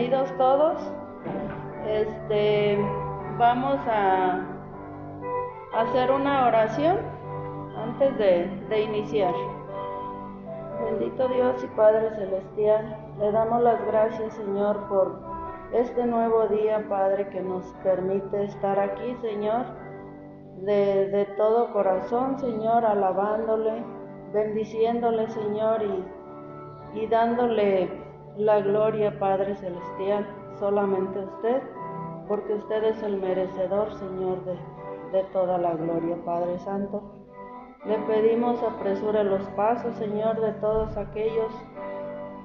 bienvenidos todos. Vamos a hacer una oración antes de iniciar. Bendito Dios y Padre Celestial, le damos las gracias, Señor, por este nuevo día, Padre, que nos permite estar aquí, Señor, de todo corazón, Señor, alabándole, bendiciéndole, Señor, y dándole la gloria, Padre Celestial, solamente a usted, porque usted es el merecedor, Señor, de toda la gloria, Padre Santo. Le pedimos apresure los pasos, Señor, de todos aquellos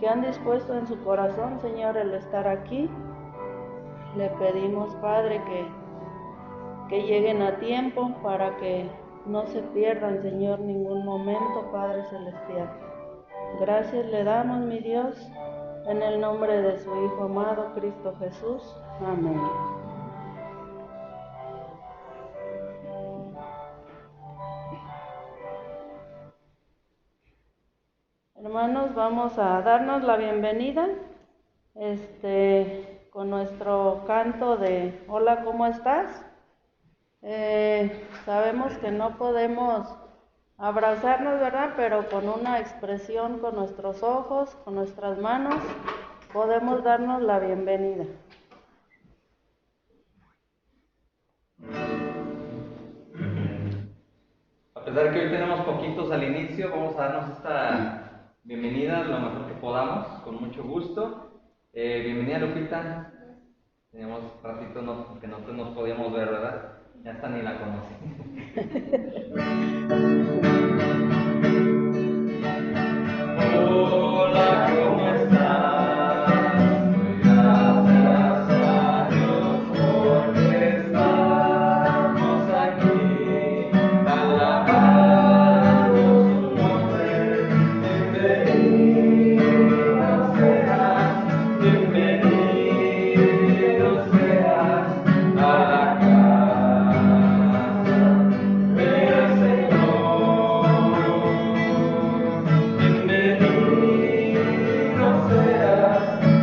que han dispuesto en su corazón, Señor, el estar aquí. Le pedimos, Padre, que lleguen a tiempo para que no se pierdan, Señor, ningún momento, Padre Celestial. Gracias le damos, mi Dios, en el nombre de su Hijo amado, Cristo Jesús. Amén. Hermanos, vamos a darnos la bienvenida con nuestro canto de Hola, ¿cómo estás? Sabemos que no podemos abrazarnos, ¿verdad? Pero con una expresión, con nuestros ojos, con nuestras manos, podemos darnos la bienvenida. A pesar de que hoy tenemos poquitos al inicio, vamos a darnos esta bienvenida lo mejor que podamos, con mucho gusto. Bienvenida, Lupita. Teníamos ratito que no nos podíamos ver, ¿verdad? Ya hasta ni la conocí. Hola, ¿cómo estás? Gracias a Dios porque estamos aquí, alabando su nombre. Bienvenido seas a la casa del Señor.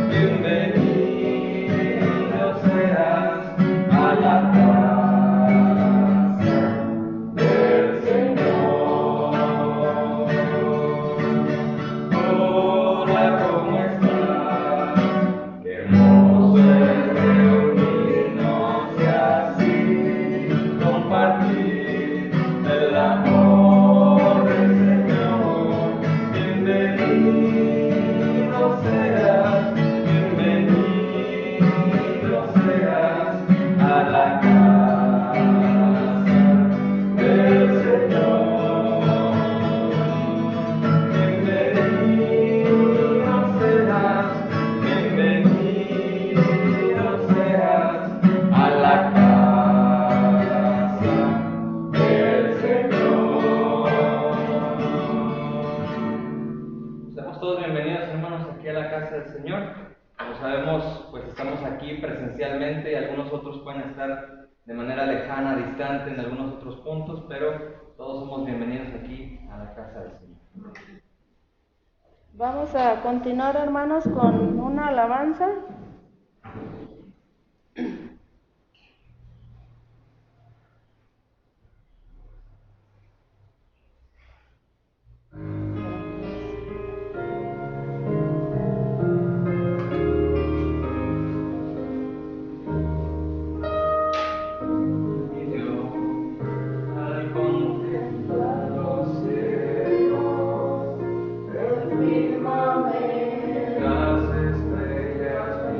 Bienvenido seas a la casa del Señor. Hola, ¿cómo estás? Qué hermoso es reunirnos y así compartir el amor del Señor. Bienvenido seas a la casa del Señor. Bienvenido seas a la casa del Señor. Seamos todos bienvenidos, hermanos, aquí a la casa del Señor. Como sabemos, pues estamos aquí presencialmente, algunos otros pueden estar de manera lejana, distante en algunos otros puntos, pero todos somos bienvenidos aquí a la casa del Señor. Vamos a continuar, hermanos, con una alabanza. Las estrellas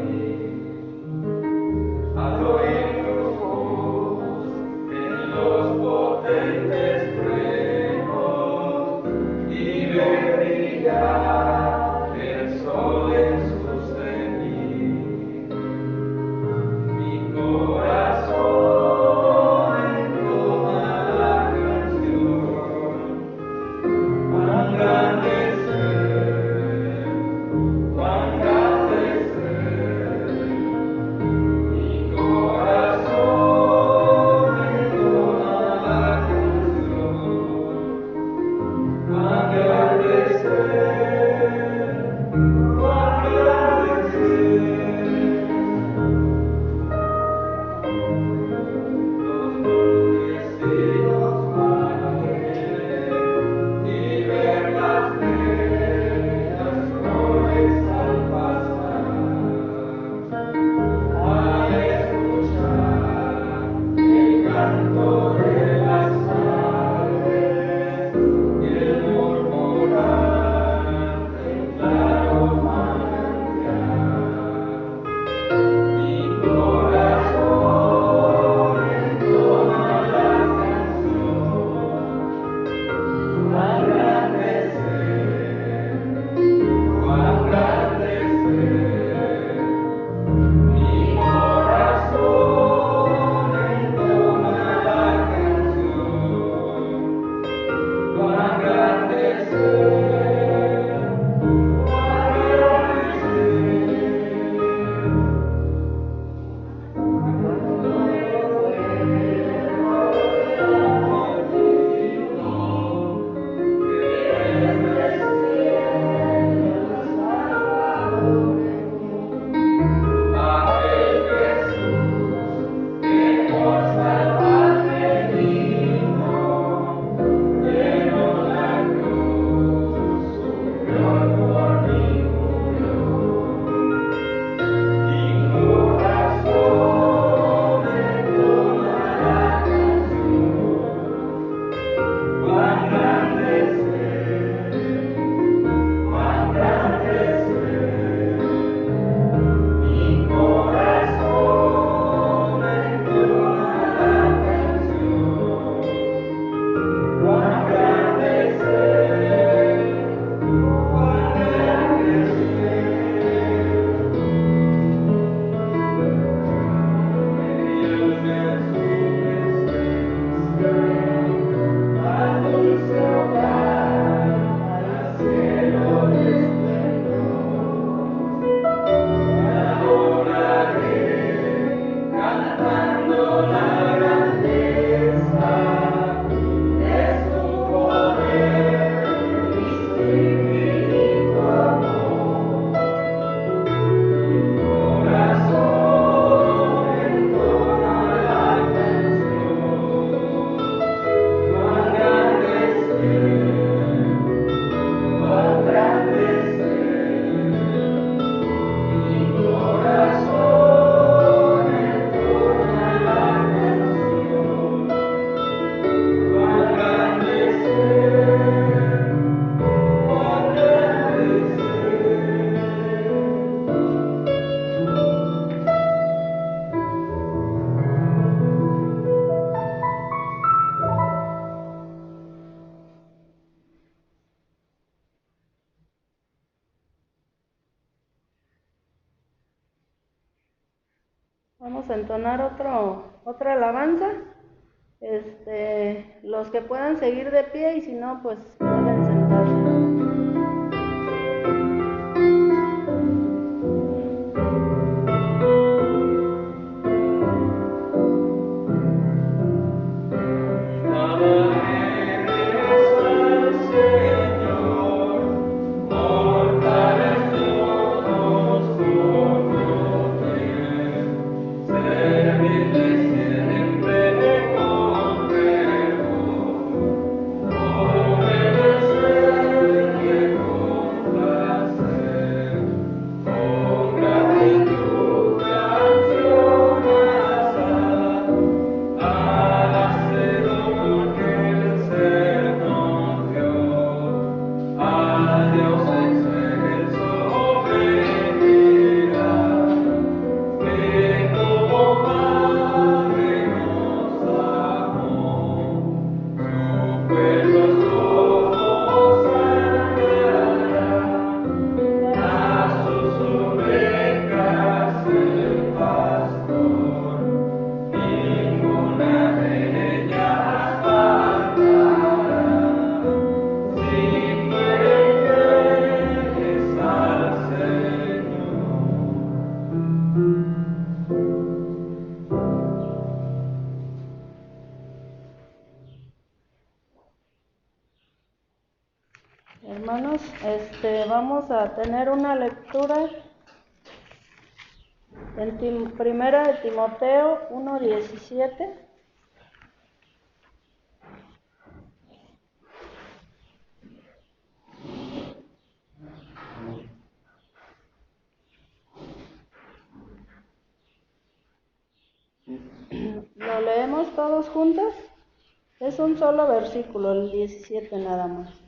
Vamos a entonar otra alabanza. Los que puedan seguir de pie y si no, pues pueden sentarse. Hermanos, vamos a tener una lectura en Primera de Timoteo 1:17. ¿Lo leemos todos juntos? Es un solo versículo, el 17 nada más.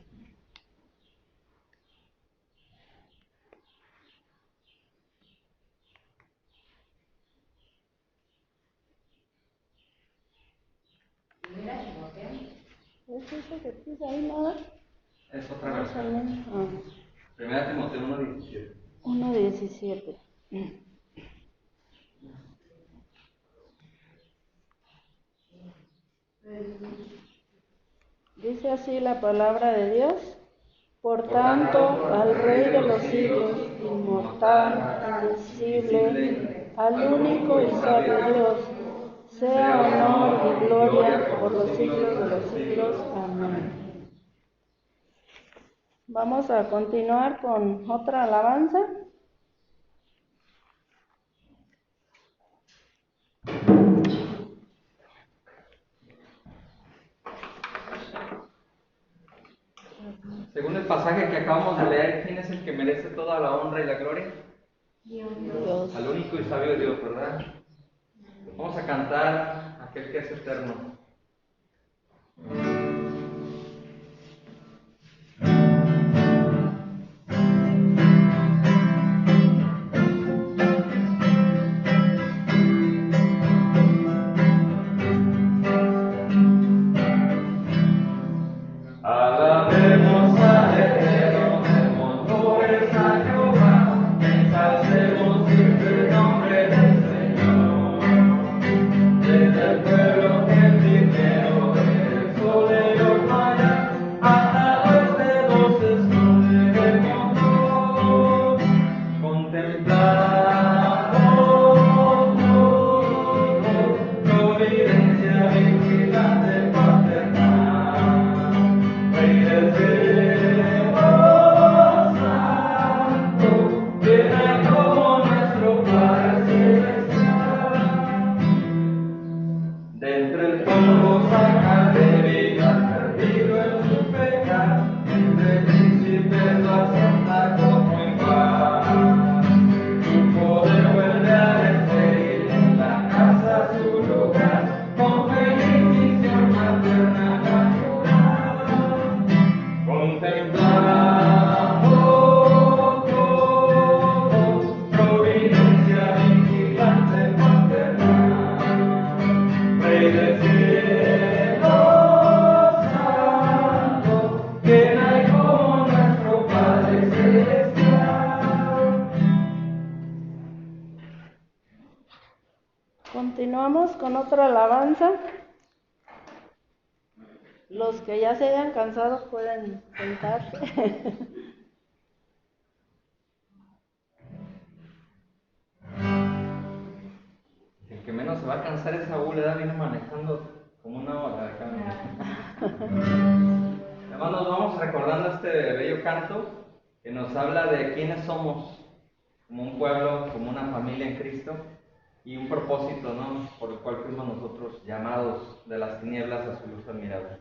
¿Es eso que dice ahí nada? Es otra versión. Primera Timoteo 1:17. 1:17. Dice así la palabra de Dios. Por tanto, al Rey de los siglos, inmortal, invisible, al único y sabio Dios, sea honor y gloria por los siglos de los siglos. Amén. Vamos a continuar con otra alabanza. Según el pasaje que acabamos de leer, ¿quién es el que merece toda la honra y la gloria? Dios. Al único y sabio Dios, ¿verdad? Vamos a cantar aquel que es eterno. Alabemos al Eterno, demos honores a Jehová, ensalcemos el nombre del Señor. Desde el pueblo que primero el sol Continuamos con otra alabanza. Los que ya se hayan cansado pueden sentarse. El que menos se va a cansar es Saúl, viene manejando como una hora de camino. Hermanos, vamos recordando este bello canto que nos habla de quiénes somos como un pueblo, como una familia en Cristo y un propósito, ¿no?, por el cual fuimos nosotros llamados de las tinieblas a su luz admirable.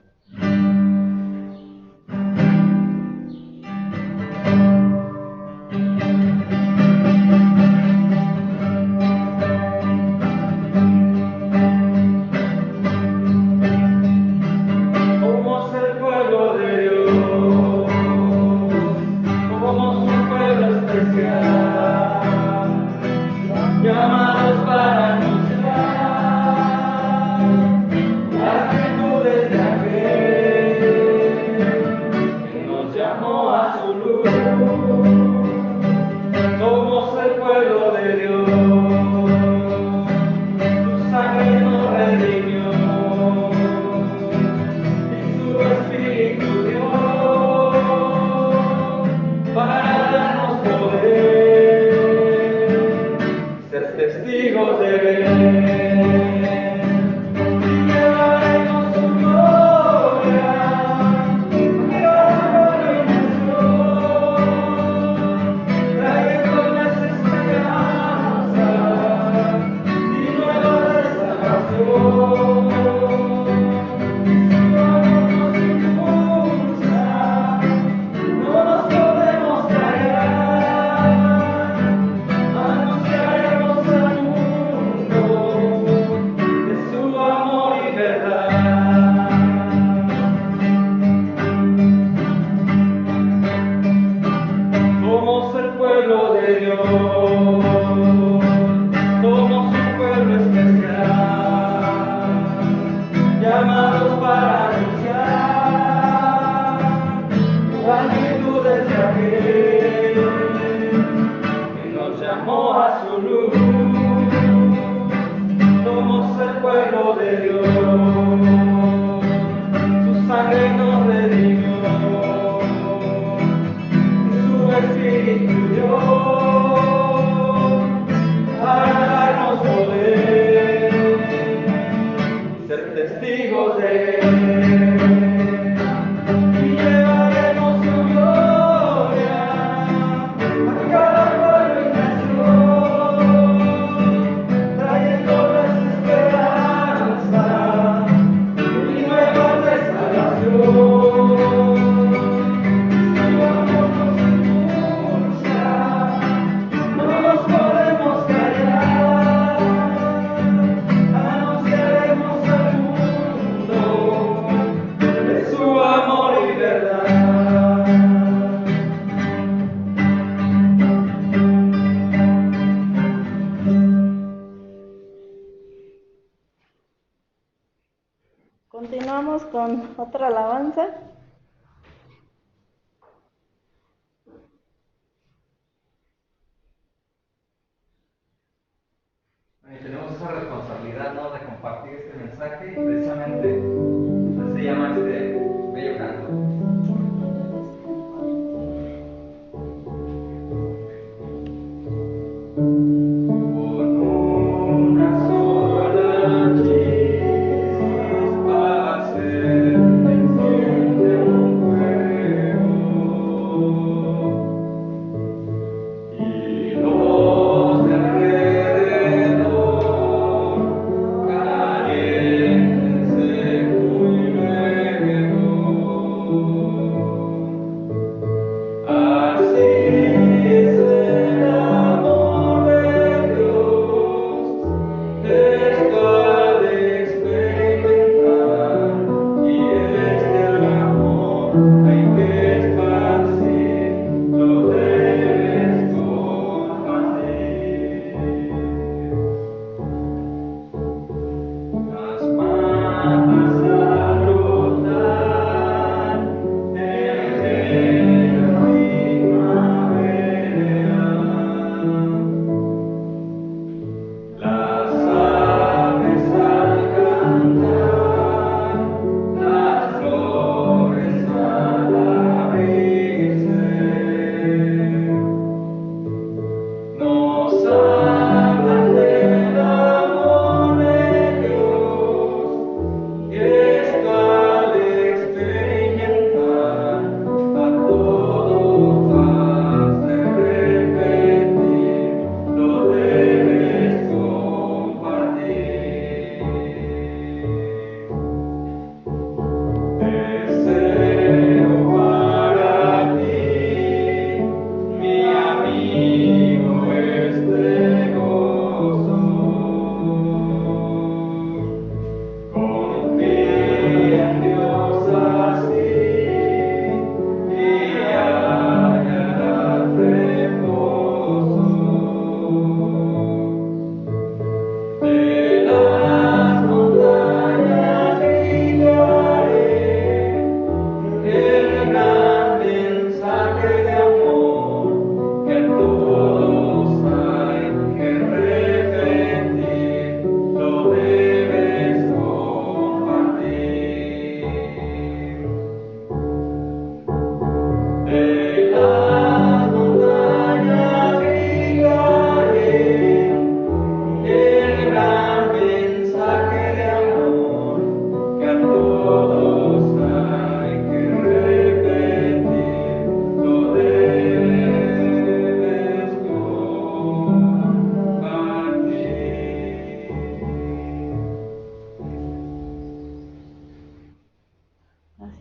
Continuamos con otra alabanza. Tenemos esa responsabilidad, ¿no?, de compartir este mensaje y precisamente así se llama este bello canto. Caliente, muy luego.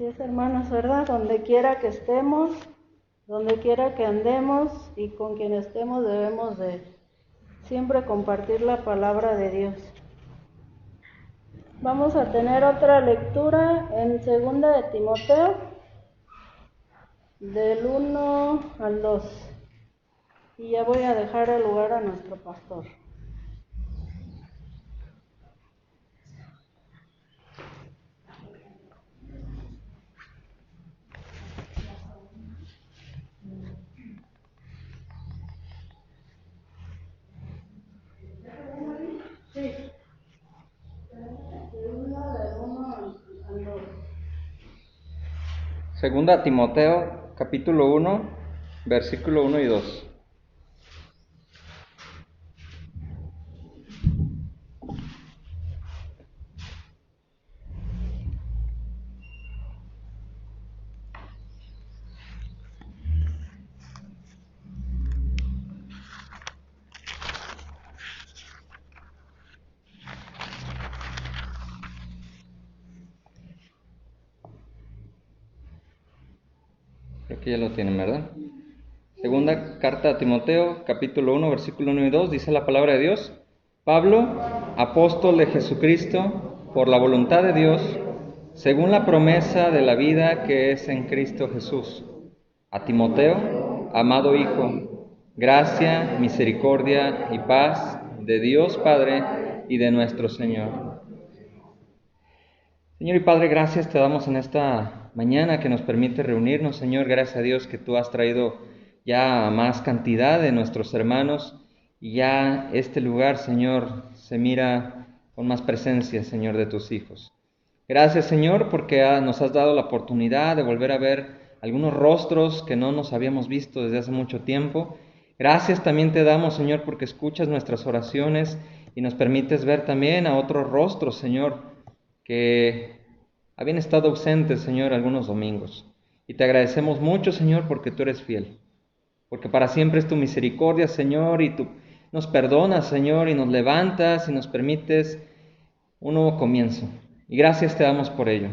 Así es, hermanos, ¿verdad? Donde quiera que estemos, donde quiera que andemos y con quien estemos, debemos de siempre compartir la palabra de Dios. Vamos a tener otra lectura en 2 de Timoteo, del 1 al 2. Y ya voy a dejar el lugar a nuestro pastor. Sí. Segunda Timoteo, capítulo 1, versículo 1 y 2. Creo que ya lo tienen, ¿verdad? Segunda carta a Timoteo, capítulo 1, versículo 1 y 2, dice la palabra de Dios: Pablo, apóstol de Jesucristo, por la voluntad de Dios, según la promesa de la vida que es en Cristo Jesús. A Timoteo, amado hijo, gracia, misericordia y paz de Dios Padre y de nuestro Señor. Señor y Padre, gracias te damos en esta mañana que nos permite reunirnos, Señor. Gracias a Dios que tú has traído ya más cantidad de nuestros hermanos y ya este lugar, Señor, se mira con más presencia, Señor, de tus hijos. Gracias, Señor, porque nos has dado la oportunidad de volver a ver algunos rostros que no nos habíamos visto desde hace mucho tiempo. Gracias también te damos, Señor, porque escuchas nuestras oraciones y nos permites ver también a otros rostros, Señor, que habían estado ausentes, Señor, algunos domingos. Y te agradecemos mucho, Señor, porque tú eres fiel. Porque para siempre es tu misericordia, Señor, y tú nos perdonas, Señor, y nos levantas y nos permites un nuevo comienzo. Y gracias te damos por ello.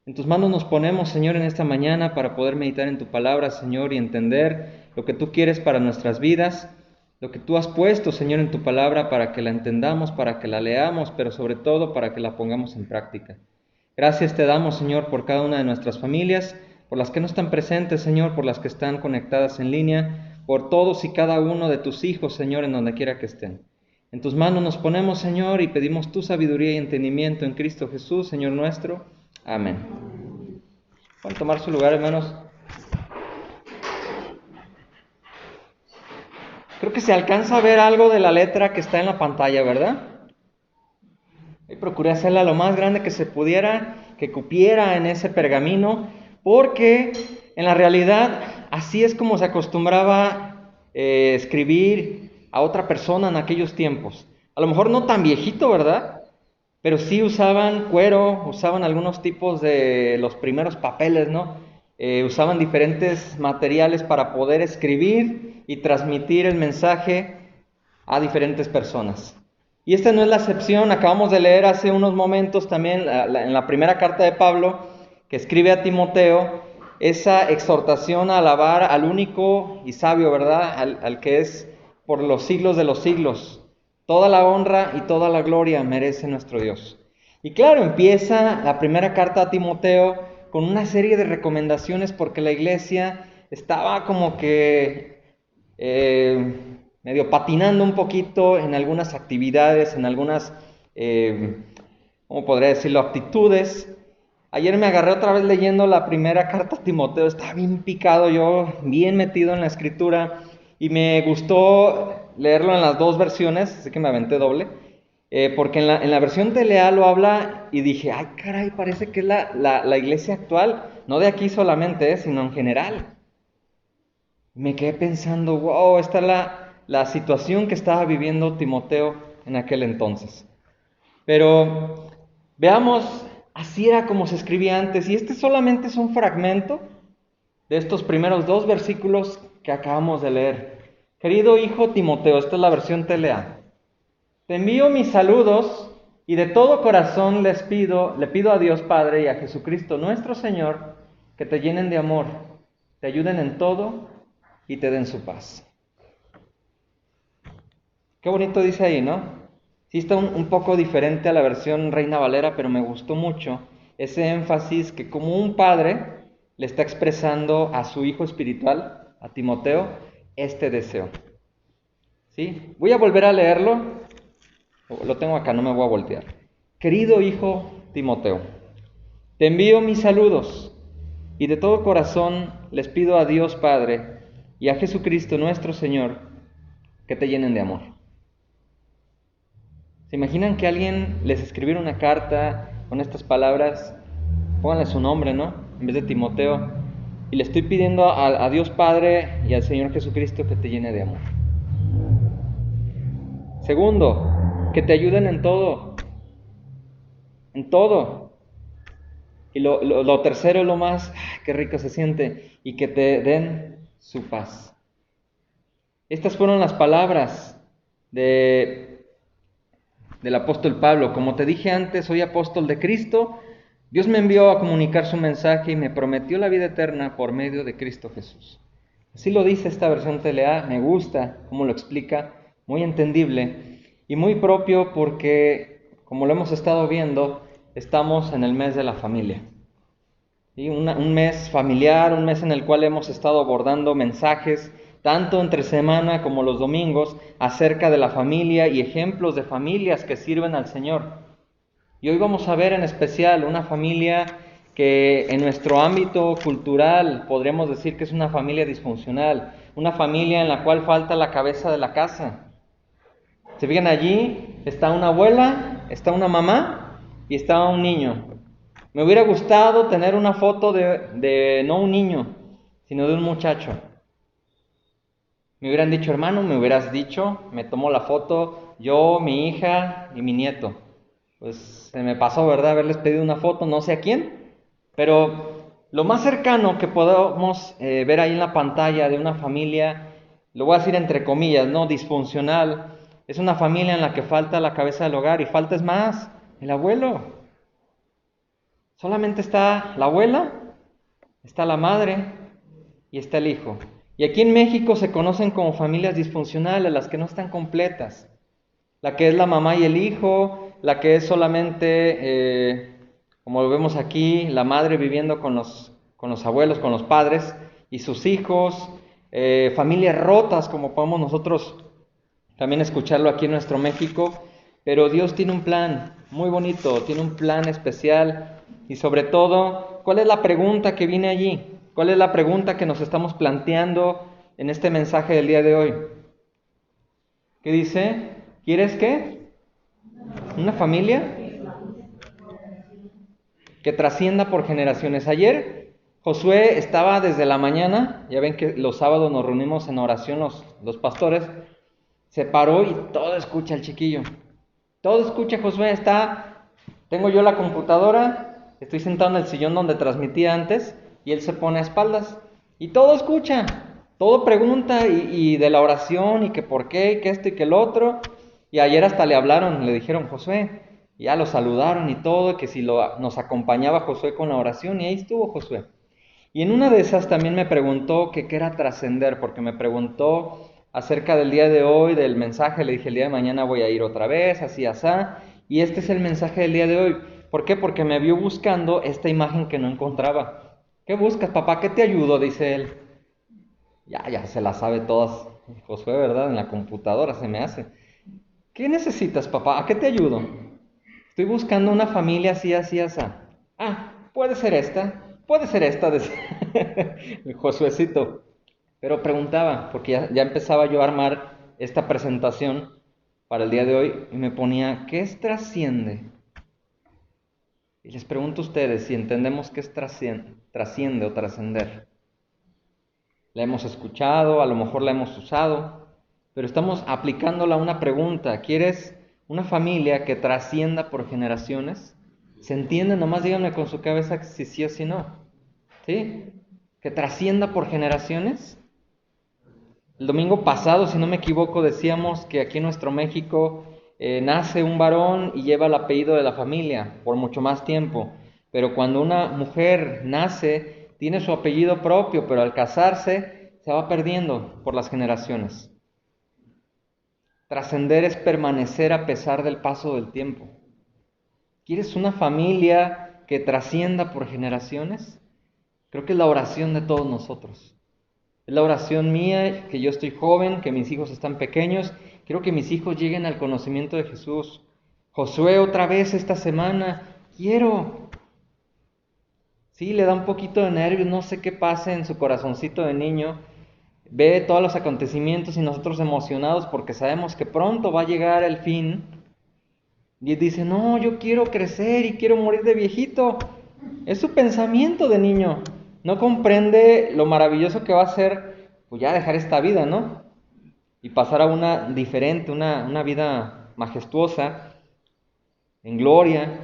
En tus manos nos ponemos, Señor, en esta mañana para poder meditar en tu palabra, Señor, y entender lo que tú quieres para nuestras vidas, lo que tú has puesto, Señor, en tu palabra para que la entendamos, para que la leamos, pero sobre todo para que la pongamos en práctica. Gracias te damos, Señor, por cada una de nuestras familias, por las que no están presentes, Señor, por las que están conectadas en línea, por todos y cada uno de tus hijos, Señor, en donde quiera que estén. En tus manos nos ponemos, Señor, y pedimos tu sabiduría y entendimiento en Cristo Jesús, Señor nuestro. Amén. Pueden tomar su lugar, hermanos. Creo que se alcanza a ver algo de la letra que está en la pantalla, ¿verdad? Y procuré hacerla lo más grande que se pudiera, que cupiera en ese pergamino, porque en la realidad así es como se acostumbraba escribir a otra persona en aquellos tiempos. A lo mejor no tan viejito, ¿verdad? Pero sí usaban cuero, usaban algunos tipos de los primeros papeles, ¿no? Usaban diferentes materiales para poder escribir y transmitir el mensaje a diferentes personas. Y esta no es la excepción. Acabamos de leer hace unos momentos también en la primera carta de Pablo, que escribe a Timoteo, esa exhortación a alabar al único y sabio, ¿verdad? Al que es por los siglos de los siglos. Toda la honra y toda la gloria merece nuestro Dios. Y claro, empieza la primera carta a Timoteo con una serie de recomendaciones porque la iglesia estaba como que medio patinando un poquito en algunas actividades, en algunas, ¿cómo podría decirlo?, actitudes. Ayer me agarré otra vez leyendo la primera carta a Timoteo, estaba bien picado yo, bien metido en la escritura, y me gustó leerlo en las dos versiones, así que me aventé doble, porque en la versión TLA lo habla y dije, ay caray, parece que es la iglesia actual, no de aquí solamente, sino en general. Me quedé pensando, wow, esta es la situación que estaba viviendo Timoteo en aquel entonces. Pero veamos, así era como se escribía antes, y este solamente es un fragmento de estos primeros dos versículos que acabamos de leer. Querido hijo Timoteo, esta es la versión TLA. Te envío mis saludos Y de todo corazón le pido a Dios Padre y a Jesucristo nuestro Señor, que te llenen de amor, te ayuden en todo y te den su paz. Qué bonito dice ahí, ¿no? Sí está un poco diferente a la versión Reina Valera, pero me gustó mucho ese énfasis que como un padre le está expresando a su hijo espiritual, a Timoteo, este deseo. ¿Sí? Voy a volver a leerlo. Lo tengo acá, no me voy a voltear. Querido hijo Timoteo, te envío mis saludos y de todo corazón les pido a Dios Padre y a Jesucristo nuestro Señor que te llenen de amor. ¿Se imaginan que alguien les escribiera una carta con estas palabras? Pónganle su nombre, ¿no? En vez de Timoteo. Y le estoy pidiendo a Dios Padre y al Señor Jesucristo que te llene de amor. Segundo, que te ayuden en todo. En todo. Y lo tercero, lo más, qué rico se siente, y que te den su paz. Estas fueron las palabras del apóstol Pablo. Como te dije antes, soy apóstol de Cristo. Dios me envió a comunicar su mensaje y me prometió la vida eterna por medio de Cristo Jesús. Así lo dice esta versión TLA, me gusta cómo lo explica, muy entendible y muy propio porque, como lo hemos estado viendo, estamos en el mes de la familia. ¿Sí? Un mes familiar, un mes en el cual hemos estado abordando mensajes, tanto entre semana como los domingos, acerca de la familia y ejemplos de familias que sirven al Señor. Y hoy vamos a ver en especial una familia que en nuestro ámbito cultural podríamos decir que es una familia disfuncional, una familia en la cual falta la cabeza de la casa. Se fijan allí, está una abuela, está una mamá y está un niño. Me hubiera gustado tener una foto de no un niño, sino de un muchacho. Me hubieran dicho, hermano, me hubieras dicho, me tomó la foto, yo, mi hija y mi nieto. Pues se me pasó, ¿verdad?, haberles pedido una foto, no sé a quién, pero lo más cercano que podamos ver ahí en la pantalla de una familia, lo voy a decir entre comillas, ¿no?, disfuncional, es una familia en la que falta la cabeza del hogar y falta es más, el abuelo. Solamente está la abuela, está la madre y está el hijo. Y aquí en México se conocen como familias disfuncionales, las que no están completas. La que es la mamá y el hijo, la que es solamente, como lo vemos aquí, la madre viviendo con los abuelos, con los padres y sus hijos, familias rotas, como podemos nosotros también escucharlo aquí en nuestro México, pero Dios tiene un plan muy bonito, tiene un plan especial y sobre todo, ¿cuál es la pregunta que viene allí? ¿Cuál es la pregunta que nos estamos planteando en este mensaje del día de hoy? ¿Qué dice? ¿Quieres qué? ¿Una familia? Que trascienda por generaciones. Ayer Josué estaba desde la mañana, ya ven que los sábados nos reunimos en oración los pastores, se paró y todo escucha el chiquillo. Todo escucha Josué, tengo yo la computadora, estoy sentado en el sillón donde transmitía antes y él se pone a espaldas y todo escucha, todo pregunta y de la oración y que por qué y que esto y que el otro. Y ayer hasta le hablaron, le dijeron Josué, y ya lo saludaron y todo, que si nos acompañaba Josué con la oración y ahí estuvo Josué. Y en una de esas también me preguntó que qué era trascender, porque me preguntó acerca del día de hoy, del mensaje, le dije el día de mañana voy a ir otra vez, así, asá, y este es el mensaje del día de hoy. ¿Por qué? Porque me vio buscando esta imagen que no encontraba. ¿Qué buscas, papá? ¿Qué te ayudo?, dice él. Ya se la sabe todas Josué, ¿verdad? En la computadora se me hace. ¿Qué necesitas, papá? ¿A qué te ayudo? Estoy buscando una familia así, así, así. Puede ser esta, decía el Josuecito. Pero preguntaba, porque ya empezaba yo a armar esta presentación para el día de hoy, y me ponía, ¿qué es trasciende? Y les pregunto a ustedes si entendemos qué es trasciende o trascender. La hemos escuchado, a lo mejor la hemos usado, pero estamos aplicándola a una pregunta. ¿Quieres una familia que trascienda por generaciones? ¿Se entiende? Nomás díganme con su cabeza si sí o si no. ¿Sí? ¿Que trascienda por generaciones? El domingo pasado, si no me equivoco, decíamos que aquí en nuestro México nace un varón y lleva el apellido de la familia por mucho más tiempo. Pero cuando una mujer nace, tiene su apellido propio, pero al casarse se va perdiendo por las generaciones. Trascender es permanecer a pesar del paso del tiempo. ¿Quieres una familia que trascienda por generaciones? Creo que es la oración de todos nosotros. Es la oración mía, que yo estoy joven, que mis hijos están pequeños. Quiero que mis hijos lleguen al conocimiento de Jesús. Josué, otra vez esta semana, quiero. Sí, le da un poquito de nervios, no sé qué pasa en su corazoncito de niño. Ve todos los acontecimientos y nosotros emocionados porque sabemos que pronto va a llegar el fin. Y dice, no, yo quiero crecer y quiero morir de viejito. Es su pensamiento de niño. No comprende lo maravilloso que va a ser, pues ya dejar esta vida, ¿no? Y pasar a una diferente, una vida majestuosa, en gloria.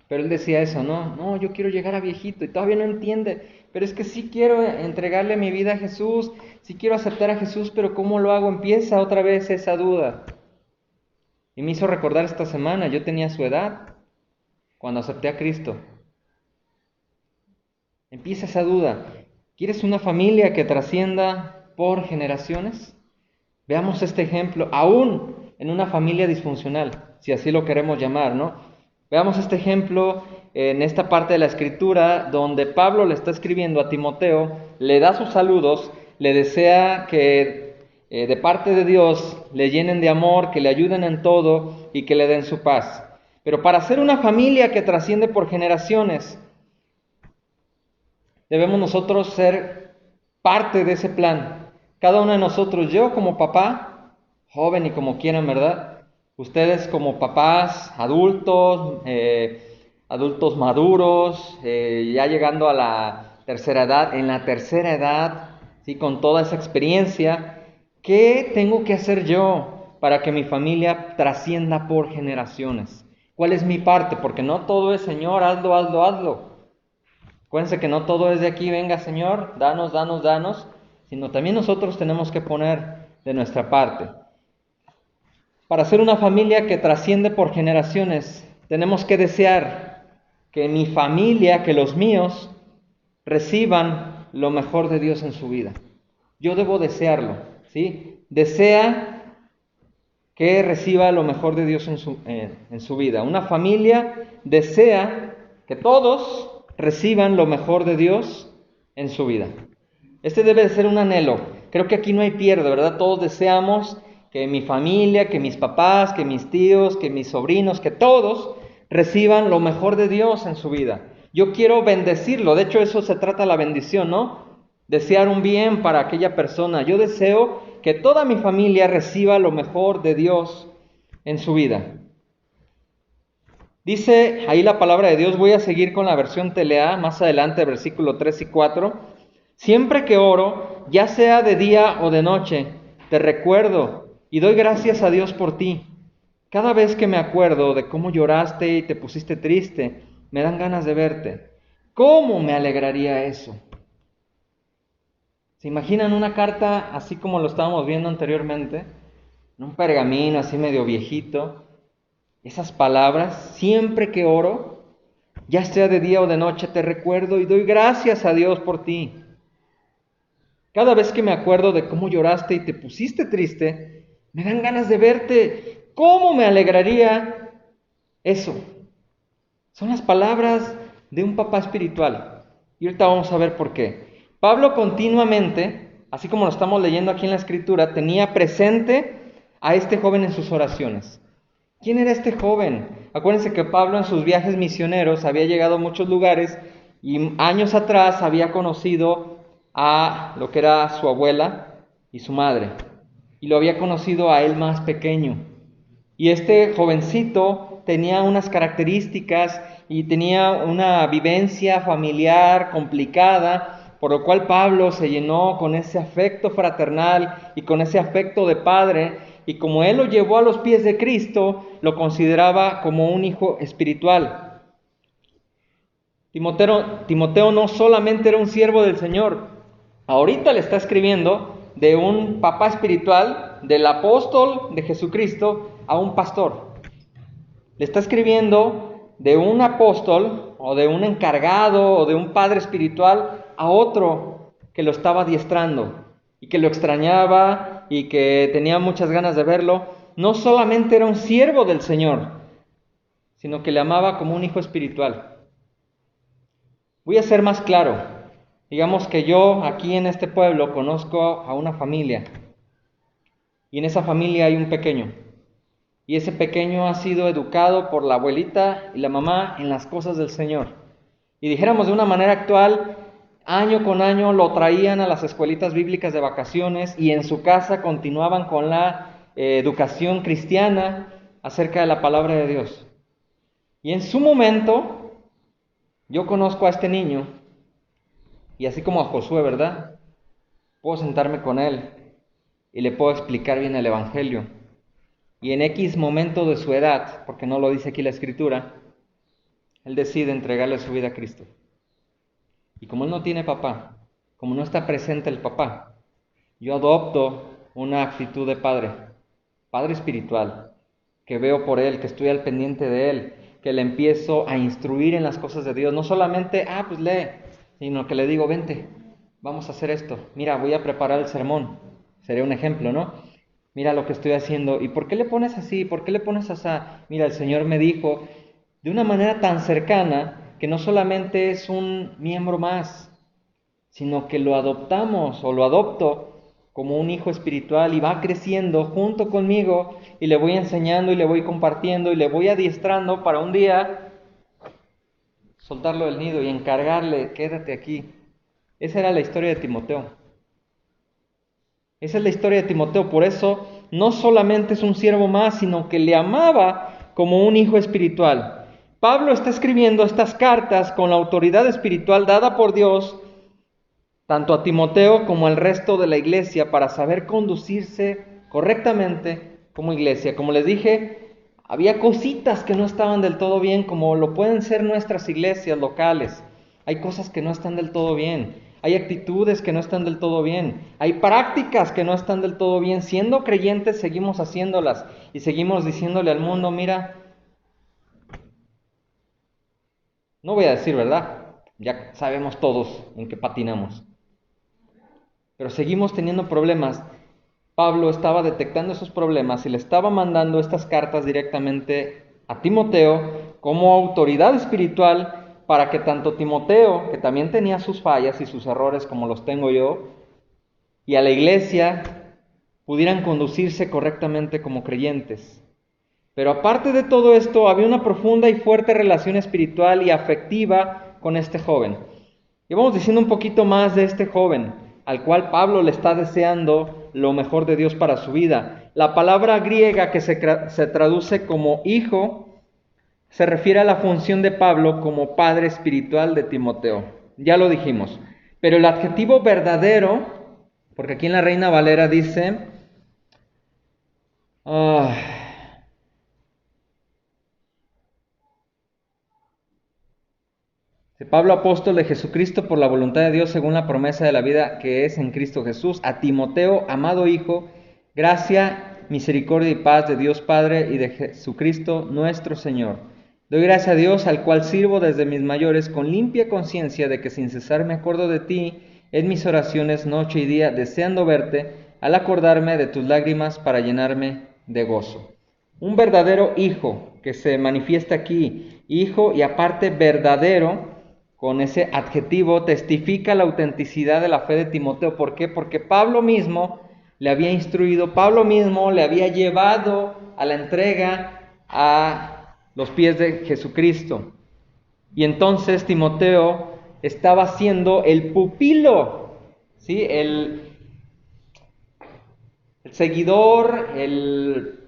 Pero él decía eso, no, yo quiero llegar a viejito y todavía no entiende. Pero es que sí quiero entregarle mi vida a Jesús, sí quiero aceptar a Jesús, pero ¿cómo lo hago? Empieza otra vez esa duda. Y me hizo recordar esta semana, yo tenía su edad cuando acepté a Cristo. Empieza esa duda. ¿Quieres una familia que trascienda por generaciones? Veamos este ejemplo, aún en una familia disfuncional, si así lo queremos llamar, ¿no? Veamos este ejemplo en esta parte de la Escritura, donde Pablo le está escribiendo a Timoteo, le da sus saludos, le desea que de parte de Dios le llenen de amor, que le ayuden en todo y que le den su paz. Pero para ser una familia que trasciende por generaciones, debemos nosotros ser parte de ese plan. Cada uno de nosotros, yo como papá, joven y como quieran, ¿verdad? Ustedes como papás, adultos, adultos maduros, ya llegando a la tercera edad, en la tercera edad, ¿sí? Con toda esa experiencia, ¿qué tengo que hacer yo para que mi familia trascienda por generaciones? ¿Cuál es mi parte? Porque no todo es, Señor, hazlo, hazlo, hazlo. Acuérdense que no todo es de aquí, venga Señor, danos, danos, danos, sino también nosotros tenemos que poner de nuestra parte. Para ser una familia que trasciende por generaciones, tenemos que desear que mi familia, que los míos, reciban lo mejor de Dios en su vida. Yo debo desearlo, ¿sí? Desea que reciba lo mejor de Dios en su vida. Una familia desea que todos reciban lo mejor de Dios en su vida. Este debe de ser un anhelo. Creo que aquí no hay pierde, ¿verdad? Todos deseamos que mi familia, que mis papás, que mis tíos, que mis sobrinos, que todos reciban lo mejor de Dios en su vida. Yo quiero bendecirlo. De hecho, eso se trata de la bendición, ¿no? Desear un bien para aquella persona. Yo deseo que toda mi familia reciba lo mejor de Dios en su vida. Dice ahí la palabra de Dios, voy a seguir con la versión Telea, más adelante, versículo 3 y 4. Siempre que oro, ya sea de día o de noche, te recuerdo y doy gracias a Dios por ti. Cada vez que me acuerdo de cómo lloraste y te pusiste triste, me dan ganas de verte. ¿Cómo me alegraría eso? ¿Se imaginan una carta así como lo estábamos viendo anteriormente? En un pergamino así medio viejito. Esas palabras, siempre que oro, ya sea de día o de noche, te recuerdo y doy gracias a Dios por ti. Cada vez que me acuerdo de cómo lloraste y te pusiste triste, me dan ganas de verte. ¿Cómo me alegraría eso? Son las palabras de un papá espiritual. Y ahorita vamos a ver por qué. Pablo continuamente, así como lo estamos leyendo aquí en la Escritura, tenía presente a este joven en sus oraciones. ¿Quién era este joven? Acuérdense que Pablo en sus viajes misioneros había llegado a muchos lugares y años atrás había conocido a lo que era su abuela y su madre. Y lo había conocido a él más pequeño. Y este jovencito tenía unas características y tenía una vivencia familiar complicada, por lo cual Pablo se llenó con ese afecto fraternal y con ese afecto de padre. Y como él lo llevó a los pies de Cristo, lo consideraba como un hijo espiritual. Timoteo no solamente era un siervo del Señor, ahorita le está escribiendo de un papá espiritual, del apóstol de Jesucristo, a un pastor. Le está escribiendo de un apóstol o de un encargado o de un padre espiritual a otro que lo estaba adiestrando y que lo extrañaba y que tenía muchas ganas de verlo. No solamente era un siervo del Señor, sino que le amaba como un hijo espiritual. Voy a ser más claro. Digamos que yo aquí en este pueblo conozco a una familia y en esa familia hay un pequeño. Y ese pequeño ha sido educado por la abuelita y la mamá en las cosas del Señor. Y dijéramos de una manera actual, año con año lo traían a las escuelitas bíblicas de vacaciones y en su casa continuaban con la educación cristiana acerca de la palabra de Dios. Y en su momento, yo conozco a este niño, y así como a Josué, ¿verdad? Puedo sentarme con él y le puedo explicar bien el Evangelio. Y en X momento de su edad, porque no lo dice aquí la Escritura, él decide entregarle su vida a Cristo. Y como él no tiene papá, como no está presente el papá, yo adopto una actitud de padre espiritual, que veo por él, que estoy al pendiente de él, que le empiezo a instruir en las cosas de Dios. No solamente, pues lee, sino que le digo, vente, vamos a hacer esto. Mira, voy a preparar el sermón. Sería un ejemplo, ¿no? Mira lo que estoy haciendo. ¿Y por qué le pones así? ¿Por qué le pones así? Mira, el Señor me dijo de una manera tan cercana que no solamente es un miembro más, sino que lo adoptamos o lo adopto como un hijo espiritual y va creciendo junto conmigo y le voy enseñando y le voy compartiendo y le voy adiestrando para un día soltarlo del nido y encargarle, quédate aquí. Esa era la historia de Timoteo. Esa es la historia de Timoteo, por eso no solamente es un siervo más, sino que le amaba como un hijo espiritual. Pablo está escribiendo estas cartas con la autoridad espiritual dada por Dios, tanto a Timoteo como al resto de la iglesia, para saber conducirse correctamente como iglesia. Como les dije, había cositas que no estaban del todo bien, como lo pueden ser nuestras iglesias locales. Hay cosas que no están del todo bien. Hay actitudes que no están del todo bien. Hay prácticas que no están del todo bien. Siendo creyentes seguimos haciéndolas y seguimos diciéndole al mundo, mira, no voy a decir verdad, ya sabemos todos en qué patinamos. Pero seguimos teniendo problemas. Pablo estaba detectando esos problemas y le estaba mandando estas cartas directamente a Timoteo como autoridad espiritual para que tanto Timoteo, que también tenía sus fallas y sus errores como los tengo yo, y a la iglesia pudieran conducirse correctamente como creyentes. Pero aparte de todo esto, había una profunda y fuerte relación espiritual y afectiva con este joven. Y vamos diciendo un poquito más de este joven, al cual Pablo le está deseando lo mejor de Dios para su vida. La palabra griega que se traduce como hijo se refiere a la función de Pablo como padre espiritual de Timoteo. Ya lo dijimos. Pero el adjetivo verdadero, porque aquí en la Reina Valera dice, Pablo, apóstol de Jesucristo por la voluntad de Dios según la promesa de la vida que es en Cristo Jesús, a Timoteo, amado hijo, gracia, misericordia y paz de Dios Padre y de Jesucristo nuestro Señor. Doy gracias a Dios, al cual sirvo desde mis mayores con limpia conciencia de que sin cesar me acuerdo de ti en mis oraciones noche y día, deseando verte, al acordarme de tus lágrimas para llenarme de gozo. Un verdadero hijo que se manifiesta aquí, hijo y aparte verdadero, con ese adjetivo testifica la autenticidad de la fe de Timoteo. ¿Por qué? Porque Pablo mismo le había instruido, Pablo mismo le había llevado a la entrega a los pies de Jesucristo. Y entonces Timoteo estaba siendo el pupilo, ¿sí? El seguidor, el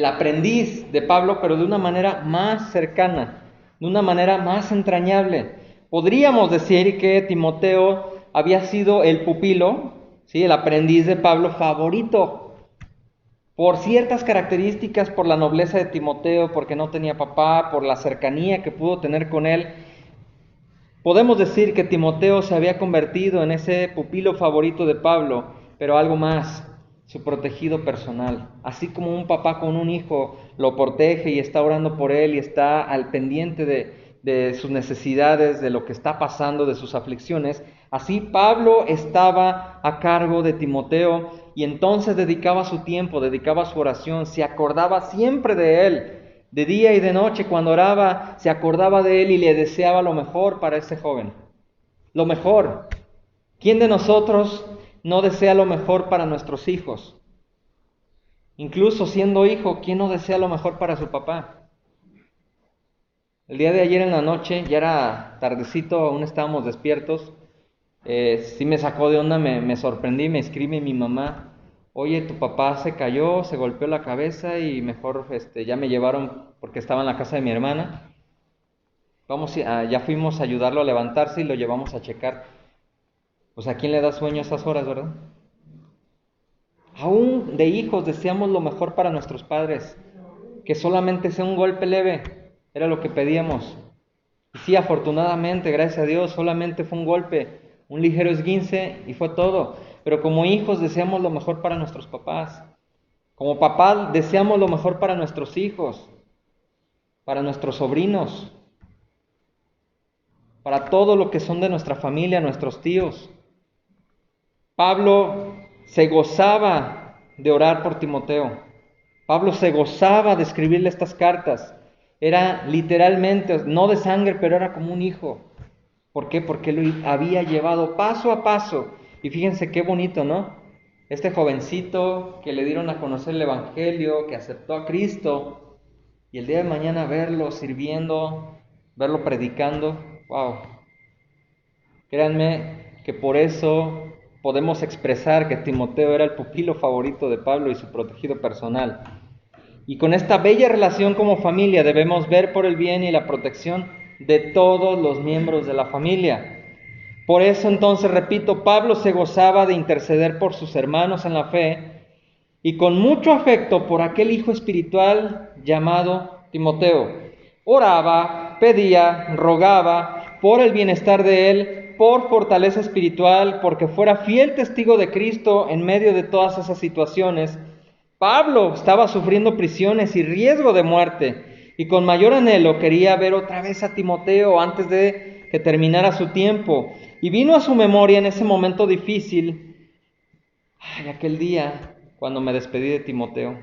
aprendiz de Pablo, pero de una manera más cercana, de una manera más entrañable. Podríamos decir que Timoteo había sido el pupilo, ¿sí? El aprendiz de Pablo favorito, por ciertas características, por la nobleza de Timoteo, porque no tenía papá, por la cercanía que pudo tener con él. Podemos decir que Timoteo se había convertido en ese pupilo favorito de Pablo, pero algo más. su protegido personal. Así como un papá con un hijo lo protege y está orando por él y está al pendiente de sus necesidades, de lo que está pasando, de sus aflicciones, así Pablo estaba a cargo de Timoteo y entonces dedicaba su tiempo, dedicaba su oración, se acordaba siempre de él. De día y de noche, cuando oraba, se acordaba de él y le deseaba lo mejor para ese joven. Lo mejor. ¿Quién de nosotros no desea lo mejor para nuestros hijos? Incluso siendo hijo, ¿quién no desea lo mejor para su papá? El día de ayer en la noche, ya era tardecito, aún estábamos despiertos. Sí me sacó de onda, me sorprendí, me escribe mi mamá: oye, tu papá se cayó, se golpeó la cabeza y mejor ya me llevaron porque estaba en la casa de mi hermana. Ya fuimos a ayudarlo a levantarse y lo llevamos a checar. Pues ¿a quién le da sueño a esas horas, verdad? Aún de hijos deseamos lo mejor para nuestros padres, que solamente sea un golpe leve, era lo que pedíamos. Y sí, afortunadamente, gracias a Dios, solamente fue un golpe, un ligero esguince y fue todo. Pero como hijos deseamos lo mejor para nuestros papás. Como papás deseamos lo mejor para nuestros hijos, para nuestros sobrinos, para todo lo que son de nuestra familia, nuestros tíos. Pablo se gozaba de orar por Timoteo. Pablo se gozaba de escribirle estas cartas. Era literalmente, no de sangre, pero era como un hijo. ¿Por qué? Porque lo había llevado paso a paso. Y fíjense qué bonito, ¿no? Este jovencito que le dieron a conocer el Evangelio, que aceptó a Cristo, y el día de mañana verlo sirviendo, verlo predicando. ¡Wow! Créanme que por eso podemos expresar que Timoteo era el pupilo favorito de Pablo y su protegido personal. Y con esta bella relación como familia debemos ver por el bien y la protección de todos los miembros de la familia. Por eso entonces, repito, Pablo se gozaba de interceder por sus hermanos en la fe y con mucho afecto por aquel hijo espiritual llamado Timoteo. Oraba, pedía, rogaba por el bienestar de él, por fortaleza espiritual, porque fuera fiel testigo de Cristo en medio de todas esas situaciones. Pablo estaba sufriendo prisiones y riesgo de muerte, y con mayor anhelo quería ver otra vez a Timoteo antes de que terminara su tiempo. Y vino a su memoria en ese momento difícil, aquel día cuando me despedí de Timoteo.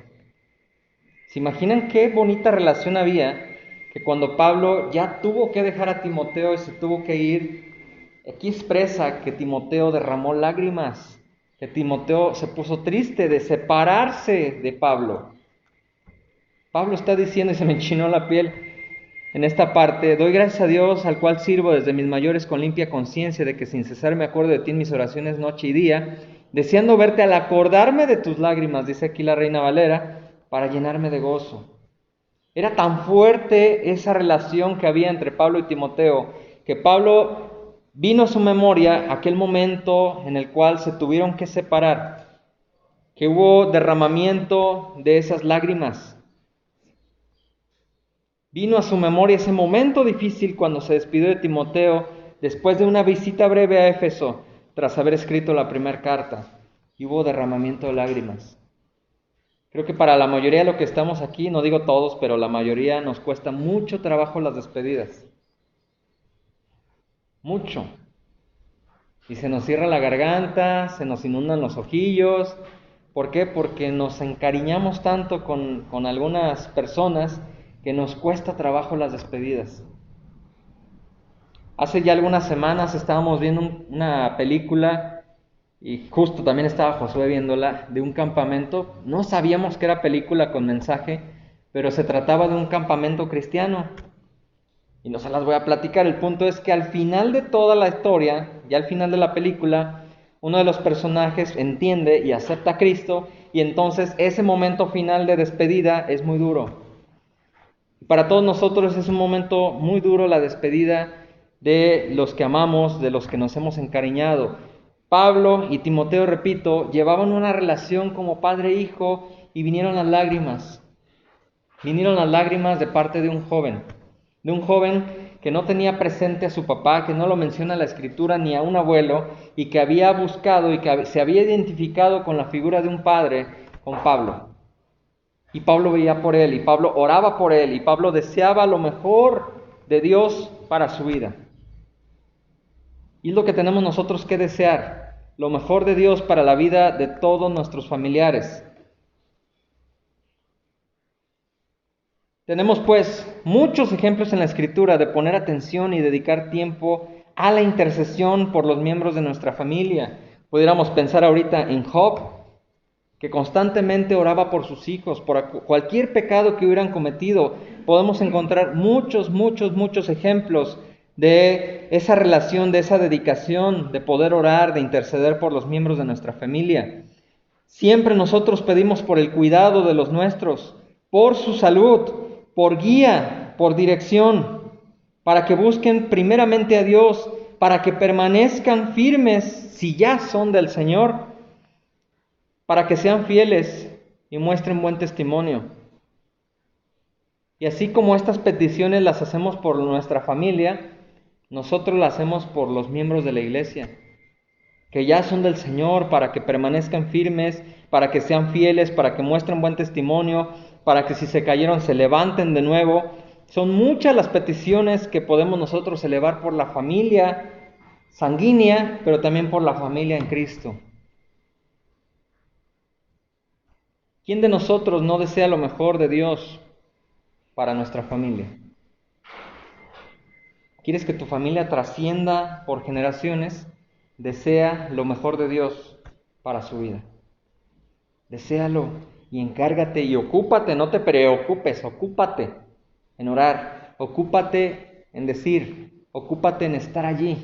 ¿Se imaginan qué bonita relación había? Que cuando Pablo ya tuvo que dejar a Timoteo y se tuvo que ir, aquí expresa que Timoteo derramó lágrimas, que Timoteo se puso triste de separarse de Pablo. Pablo está diciendo, y se me enchinó la piel en esta parte: doy gracias a Dios, al cual sirvo desde mis mayores con limpia conciencia, de que sin cesar me acuerdo de ti en mis oraciones noche y día, deseando verte al acordarme de tus lágrimas, dice aquí la Reina Valera, para llenarme de gozo. Era tan fuerte esa relación que había entre Pablo y Timoteo, que Pablo vino a su memoria aquel momento en el cual se tuvieron que separar, que hubo derramamiento de esas lágrimas. Vino a su memoria ese momento difícil cuando se despidió de Timoteo después de una visita breve a Éfeso, tras haber escrito la primera carta, y hubo derramamiento de lágrimas. Creo que para la mayoría de los que estamos aquí, no digo todos, pero la mayoría nos cuesta mucho trabajo las despedidas. Mucho. Y se nos cierra la garganta, se nos inundan los ojillos. ¿Por qué? Porque nos encariñamos tanto con algunas personas que nos cuesta trabajo las despedidas. Hace ya algunas semanas estábamos viendo una película, y justo también estaba Josué viéndola, de un campamento. No sabíamos que era película con mensaje, pero se trataba de un campamento cristiano. Y no se las voy a platicar. El punto es que al final de toda la historia, ya al final de la película, uno de los personajes entiende y acepta a Cristo, y entonces ese momento final de despedida es muy duro. Para todos nosotros es un momento muy duro la despedida de los que amamos, de los que nos hemos encariñado. Pablo y Timoteo, repito, llevaban una relación como padre e hijo, y vinieron las lágrimas. Vinieron las lágrimas de parte de un joven que no tenía presente a su papá, que no lo menciona la Escritura ni a un abuelo, y que había buscado y que se había identificado con la figura de un padre, con Pablo. Y Pablo veía por él, y Pablo oraba por él, y Pablo deseaba lo mejor de Dios para su vida. Y es lo que tenemos nosotros que desear, lo mejor de Dios para la vida de todos nuestros familiares. Tenemos pues muchos ejemplos en la Escritura de poner atención y dedicar tiempo a la intercesión por los miembros de nuestra familia. Pudiéramos pensar ahorita en Job, que constantemente oraba por sus hijos, por cualquier pecado que hubieran cometido. Podemos encontrar muchos ejemplos de esa relación, de esa dedicación, de poder orar, de interceder por los miembros de nuestra familia. Siempre nosotros pedimos por el cuidado de los nuestros, por su salud, por guía, por dirección, para que busquen primeramente a Dios, para que permanezcan firmes si ya son del Señor, para que sean fieles y muestren buen testimonio. Y así como estas peticiones las hacemos por nuestra familia, nosotros las hacemos por los miembros de la iglesia, que ya son del Señor, para que permanezcan firmes, para que sean fieles, para que muestren buen testimonio, para que si se cayeron se levanten de nuevo. Son muchas las peticiones que podemos nosotros elevar por la familia sanguínea, pero también por la familia en Cristo. ¿Quién de nosotros no desea lo mejor de Dios para nuestra familia? ¿Quieres que tu familia trascienda por generaciones? Desea lo mejor de Dios para su vida. Deséalo y encárgate y ocúpate, no te preocupes, ocúpate en orar, ocúpate en decir, ocúpate en estar allí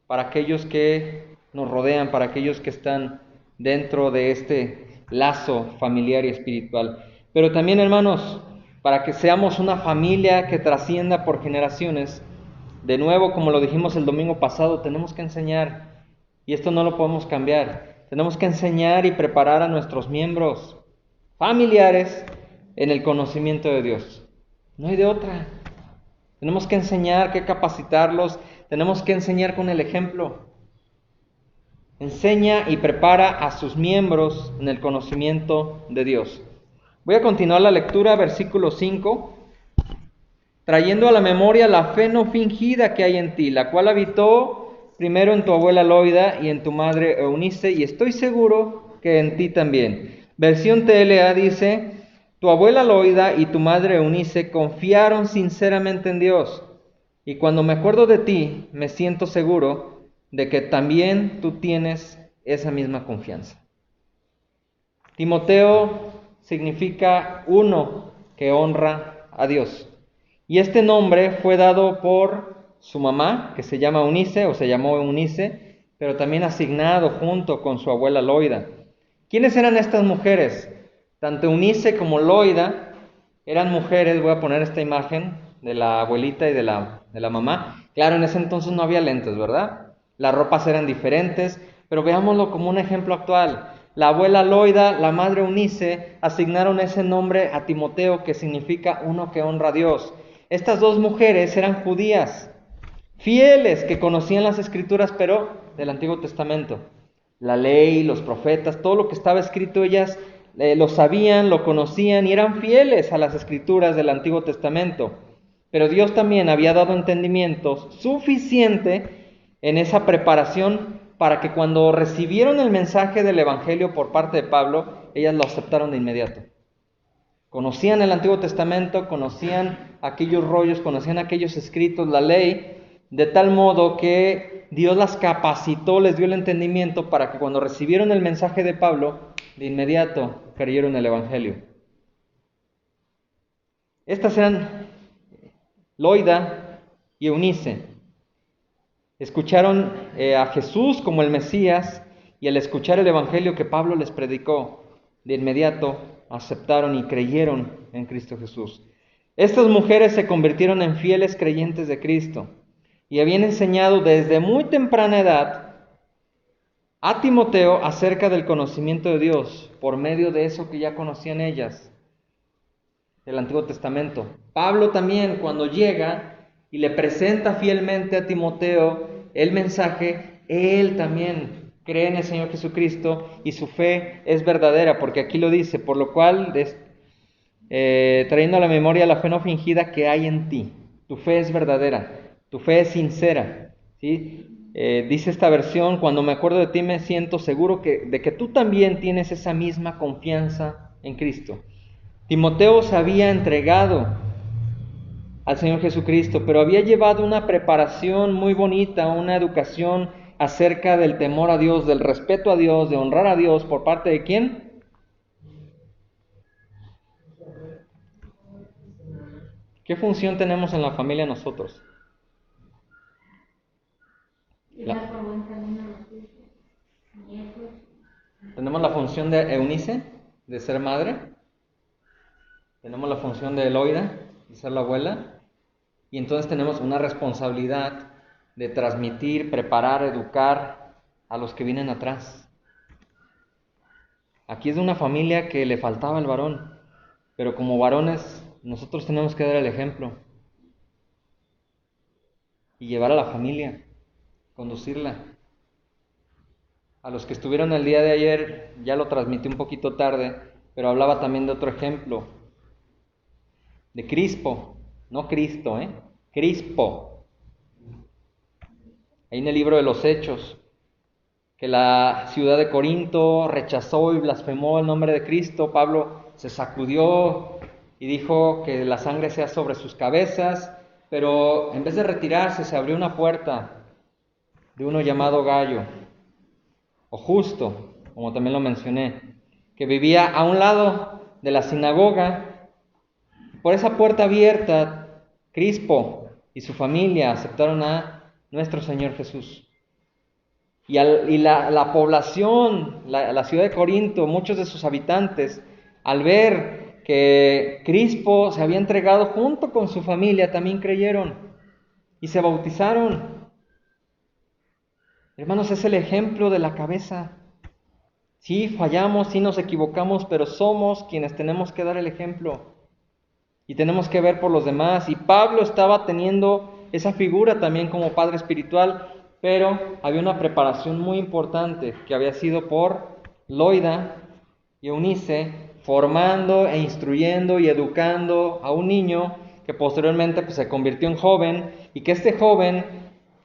para aquellos que nos rodean, para aquellos que están dentro de este lazo familiar y espiritual. Pero también, hermanos, para que seamos una familia que trascienda por generaciones, de nuevo, como lo dijimos el domingo pasado, tenemos que enseñar, y esto no lo podemos cambiar, tenemos que enseñar y preparar a nuestros miembros familiares en el conocimiento de Dios. No hay de otra. Tenemos que enseñar, que capacitarlos, tenemos que enseñar con el ejemplo. Enseña y prepara a sus miembros en el conocimiento de Dios. Voy a continuar la lectura, versículo 5. Trayendo a la memoria la fe no fingida que hay en ti, la cual habitó primero en tu abuela Loida y en tu madre Eunice, y estoy seguro que en ti también. Versión TLA dice: tu abuela Loida y tu madre Eunice confiaron sinceramente en Dios, y cuando me acuerdo de ti, me siento seguro de que también tú tienes esa misma confianza. Timoteo significa uno que honra a Dios. Y este nombre fue dado por su mamá, que se llama Eunice, o se llamó Eunice, pero también asignado junto con su abuela Loida. ¿Quiénes eran estas mujeres? Tanto Eunice como Loida eran mujeres. Voy a poner esta imagen de la abuelita y de la mamá. Claro, en ese entonces no había lentes, ¿verdad? Las ropas eran diferentes, pero veámoslo como un ejemplo actual. La abuela Loida, la madre Eunice, asignaron ese nombre a Timoteo, que significa uno que honra a Dios. Estas dos mujeres eran judías, fieles, que conocían las Escrituras, pero del Antiguo Testamento. La ley, los profetas, todo lo que estaba escrito, ellas lo sabían, lo conocían y eran fieles a las Escrituras del Antiguo Testamento. Pero Dios también había dado entendimiento suficiente en esa preparación para que cuando recibieron el mensaje del Evangelio por parte de Pablo, ellas lo aceptaron de inmediato. Conocían el Antiguo Testamento, conocían aquellos rollos, conocían aquellos escritos, la ley, de tal modo que Dios las capacitó, les dio el entendimiento para que cuando recibieron el mensaje de Pablo, de inmediato creyeron el Evangelio. Estas eran Loida y Eunice. Escucharon a Jesús como el Mesías, y al escuchar el Evangelio que Pablo les predicó, de inmediato aceptaron y creyeron en Cristo Jesús. Estas mujeres se convirtieron en fieles creyentes de Cristo y habían enseñado desde muy temprana edad a Timoteo acerca del conocimiento de Dios por medio de eso que ya conocían ellas, del Antiguo Testamento. Pablo también, cuando llega, y le presenta fielmente a Timoteo el mensaje, él también cree en el Señor Jesucristo y su fe es verdadera, porque aquí lo dice, por lo cual, trayendo a la memoria la fe no fingida que hay en ti. Tu fe es verdadera, tu fe es sincera, ¿sí? Dice esta versión, cuando me acuerdo de ti me siento seguro de que tú también tienes esa misma confianza en Cristo. Timoteo se había entregado al Señor Jesucristo, pero había llevado una preparación muy bonita, una educación acerca del temor a Dios, del respeto a Dios, de honrar a Dios, ¿por parte de quién? ¿Qué función tenemos en la familia nosotros? Tenemos la función de Eunice, de ser madre. Tenemos la función de Eloida, de ser la abuela. Y entonces tenemos una responsabilidad de transmitir, preparar, educar a los que vienen atrás. Aquí es de una familia que le faltaba el varón, pero como varones nosotros tenemos que dar el ejemplo y llevar a la familia, conducirla. A los que estuvieron el día de ayer, ya lo transmití un poquito tarde, pero hablaba también de otro ejemplo, de Crispo, no Cristo, Crispo. Ahí en el libro de los Hechos, que la ciudad de Corinto rechazó y blasfemó el nombre de Cristo, Pablo se sacudió y dijo que la sangre sea sobre sus cabezas, pero en vez de retirarse se abrió una puerta de uno llamado Gallo, o Justo, como también lo mencioné, que vivía a un lado de la sinagoga. Por esa puerta abierta, Crispo y su familia aceptaron a nuestro Señor Jesús. Y la población, la ciudad de Corinto, muchos de sus habitantes, al ver que Crispo se había entregado junto con su familia, también creyeron y se bautizaron. Hermanos, es el ejemplo de la cabeza. Sí, fallamos, sí nos equivocamos, pero somos quienes tenemos que dar el ejemplo. Y tenemos que ver por los demás. Y Pablo estaba teniendo esa figura también como padre espiritual, pero había una preparación muy importante que había sido por Loida y Eunice, formando e instruyendo y educando a un niño que posteriormente pues, se convirtió en joven, y que este joven,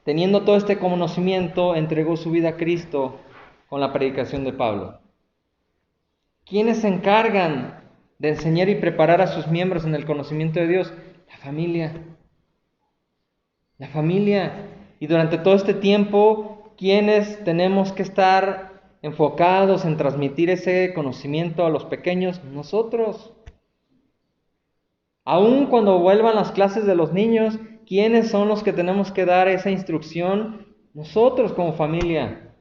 teniendo todo este conocimiento, entregó su vida a Cristo con la predicación de Pablo. ¿Quiénes se encargan de enseñar y preparar a sus miembros en el conocimiento de Dios? La familia. La familia. Y durante todo este tiempo, ¿quiénes tenemos que estar enfocados en transmitir ese conocimiento a los pequeños? Nosotros. Aún cuando vuelvan las clases de los niños, ¿quiénes son los que tenemos que dar esa instrucción? Nosotros como familia.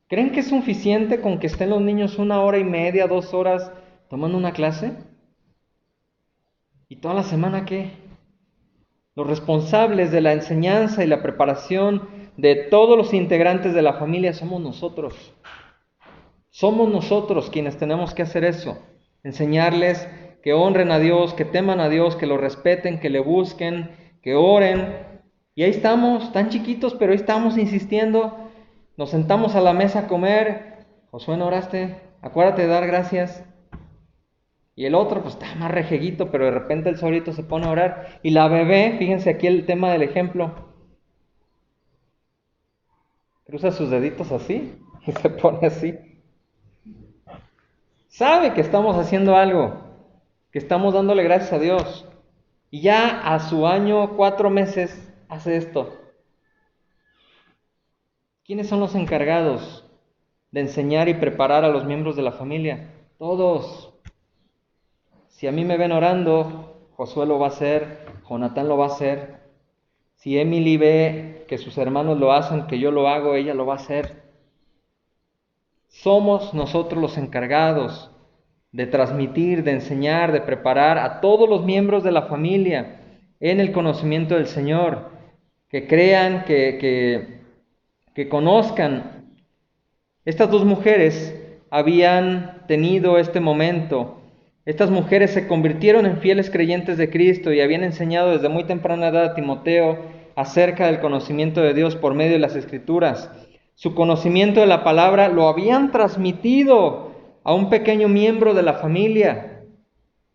¿Creen que es suficiente con que estén los niños 1 hora y media, 2 horas tomando una clase? ¿Y toda la semana qué? Los responsables de la enseñanza y la preparación de todos los integrantes de la familia somos nosotros. Somos nosotros quienes tenemos que hacer eso. Enseñarles que honren a Dios, que teman a Dios, que lo respeten, que le busquen, que oren. Y ahí estamos, tan chiquitos, pero ahí estamos insistiendo. Nos sentamos a la mesa a comer. Josué, ¿no oraste? Acuérdate de dar gracias. Y el otro pues está más rejeguito, pero de repente él solito se pone a orar. Y la bebé, fíjense aquí el tema del ejemplo, cruza sus deditos así y se pone así. Sabe que estamos haciendo algo, que estamos dándole gracias a Dios. Y ya a su año, 4 meses, hace esto. ¿Quiénes son los encargados de enseñar y preparar a los miembros de la familia? Todos. Si a mí me ven orando, Josué lo va a hacer, Jonatán lo va a hacer. Si Emily ve que sus hermanos lo hacen, que yo lo hago, ella lo va a hacer. Somos nosotros los encargados de transmitir, de enseñar, de preparar a todos los miembros de la familia en el conocimiento del Señor, que crean, que conozcan. Estas 2 mujeres habían tenido este momento Estas mujeres se convirtieron en fieles creyentes de Cristo y habían enseñado desde muy temprana edad a Timoteo acerca del conocimiento de Dios por medio de las Escrituras. Su conocimiento de la palabra lo habían transmitido a un pequeño miembro de la familia.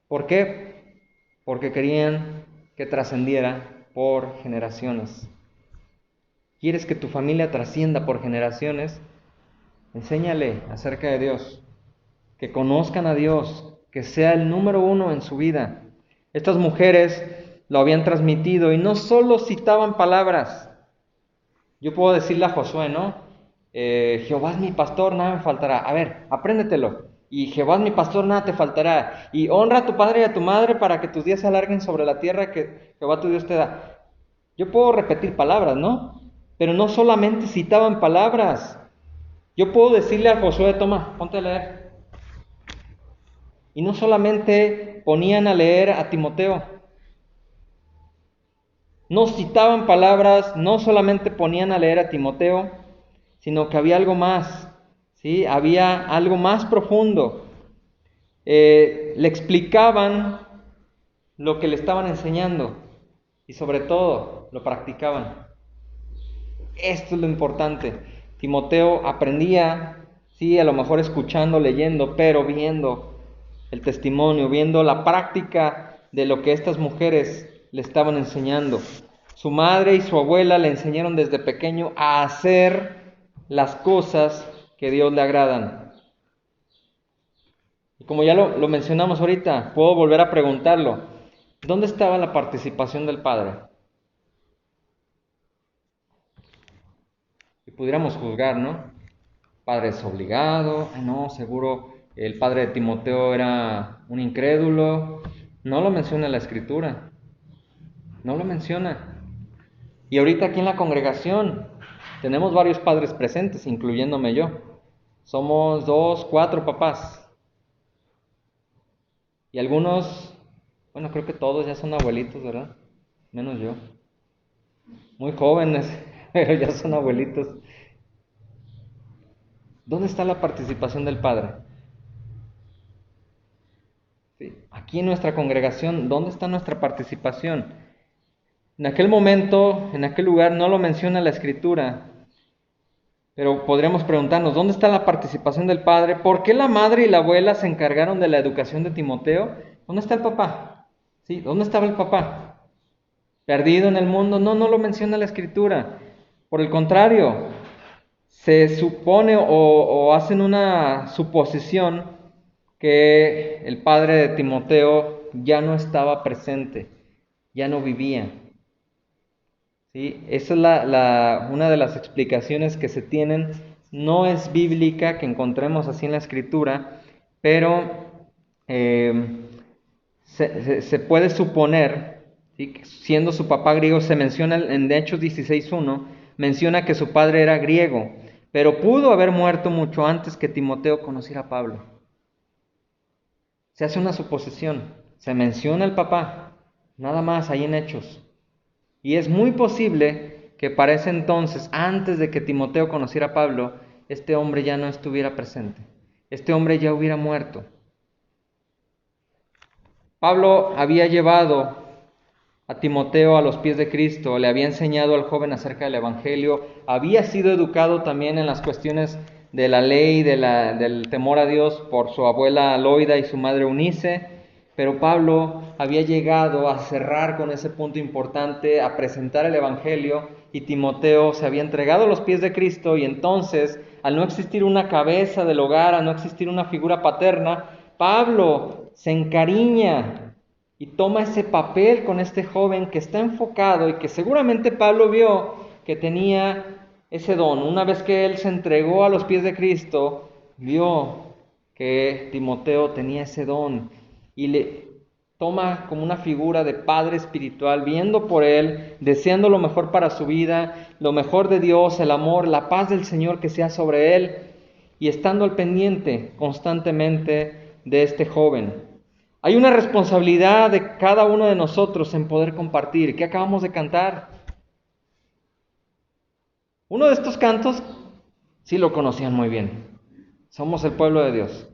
¿Por qué? Porque querían que trascendiera por generaciones. ¿Quieres que tu familia trascienda por generaciones? Enséñale acerca de Dios, que conozcan a Dios, que sea el número uno en su vida. Estas mujeres lo habían transmitido y no solo citaban palabras. Yo puedo decirle a Josué, ¿no? Jehová es mi pastor, nada me faltará. A ver, apréndetelo. Y Jehová es mi pastor, nada te faltará. Y honra a tu padre y a tu madre para que tus días se alarguen sobre la tierra que Jehová tu Dios te da. Yo puedo repetir palabras, ¿no? Pero no solamente citaban palabras. Yo puedo decirle a Josué, toma, ponte a leer. Y no solamente ponían a leer a Timoteo. No citaban palabras, no solamente ponían a leer a Timoteo, sino que había algo más, ¿sí? Había algo más profundo. Le explicaban lo que le estaban enseñando y sobre todo lo practicaban. Esto es lo importante. Timoteo aprendía, sí, a lo mejor escuchando, leyendo, pero viendo el testimonio, viendo la práctica de lo que estas mujeres le estaban enseñando. Su madre y su abuela le enseñaron desde pequeño a hacer las cosas que a Dios le agradan. Y como ya lo mencionamos ahorita, puedo volver a preguntarlo. ¿Dónde estaba la participación del padre? Y pudiéramos juzgar, ¿no? Padre es obligado, no, seguro el padre de Timoteo era un incrédulo. No lo menciona la Escritura, no lo menciona. Y ahorita aquí en la congregación tenemos varios padres presentes, incluyéndome yo. Somos 2, 4 papás. Y algunos, bueno, creo que todos ya son abuelitos, ¿verdad? Menos yo. Muy jóvenes, pero ya son abuelitos. ¿Dónde está la participación del padre? Sí. Aquí en nuestra congregación, ¿dónde está nuestra participación? En aquel momento, en aquel lugar, no lo menciona la Escritura, pero podríamos preguntarnos, ¿dónde está la participación del padre? ¿Por qué la madre y la abuela se encargaron de la educación de Timoteo? ¿Dónde está el papá? ¿Sí? ¿Dónde estaba el papá? ¿Perdido en el mundo? No, no lo menciona la Escritura. Por el contrario, se supone o hacen una suposición que el padre de Timoteo ya no estaba presente, ya no vivía. ¿Sí? Esa es una de las explicaciones que se tienen. No es bíblica que encontremos así en la Escritura, pero se puede suponer, ¿sí? Que siendo su papá griego, se menciona en Hechos 16:1, menciona que su padre era griego, pero pudo haber muerto mucho antes que Timoteo conociera a Pablo. Se hace una suposición, se menciona el papá, nada más ahí en Hechos. Y es muy posible que para ese entonces, antes de que Timoteo conociera a Pablo, este hombre ya no estuviera presente. Este hombre ya hubiera muerto. Pablo había llevado a Timoteo a los pies de Cristo, le había enseñado al joven acerca del Evangelio, había sido educado también en las cuestiones de la ley, del temor a Dios por su abuela Loida y su madre Eunice, pero Pablo había llegado a cerrar con ese punto importante, a presentar el Evangelio, y Timoteo se había entregado a los pies de Cristo, y entonces, al no existir una cabeza del hogar, al no existir una figura paterna, Pablo se encariña y toma ese papel con este joven que está enfocado y que seguramente Pablo vio que tenía ese don. Una vez que él se entregó a los pies de Cristo, vio que Timoteo tenía ese don y le toma como una figura de padre espiritual, viendo por él, deseando lo mejor para su vida, lo mejor de Dios, el amor, la paz del Señor que sea sobre él, y estando al pendiente constantemente de este joven. Hay una responsabilidad de cada uno de nosotros en poder compartir. ¿Qué acabamos de cantar? Uno de estos cantos sí lo conocían muy bien. Somos el pueblo de Dios.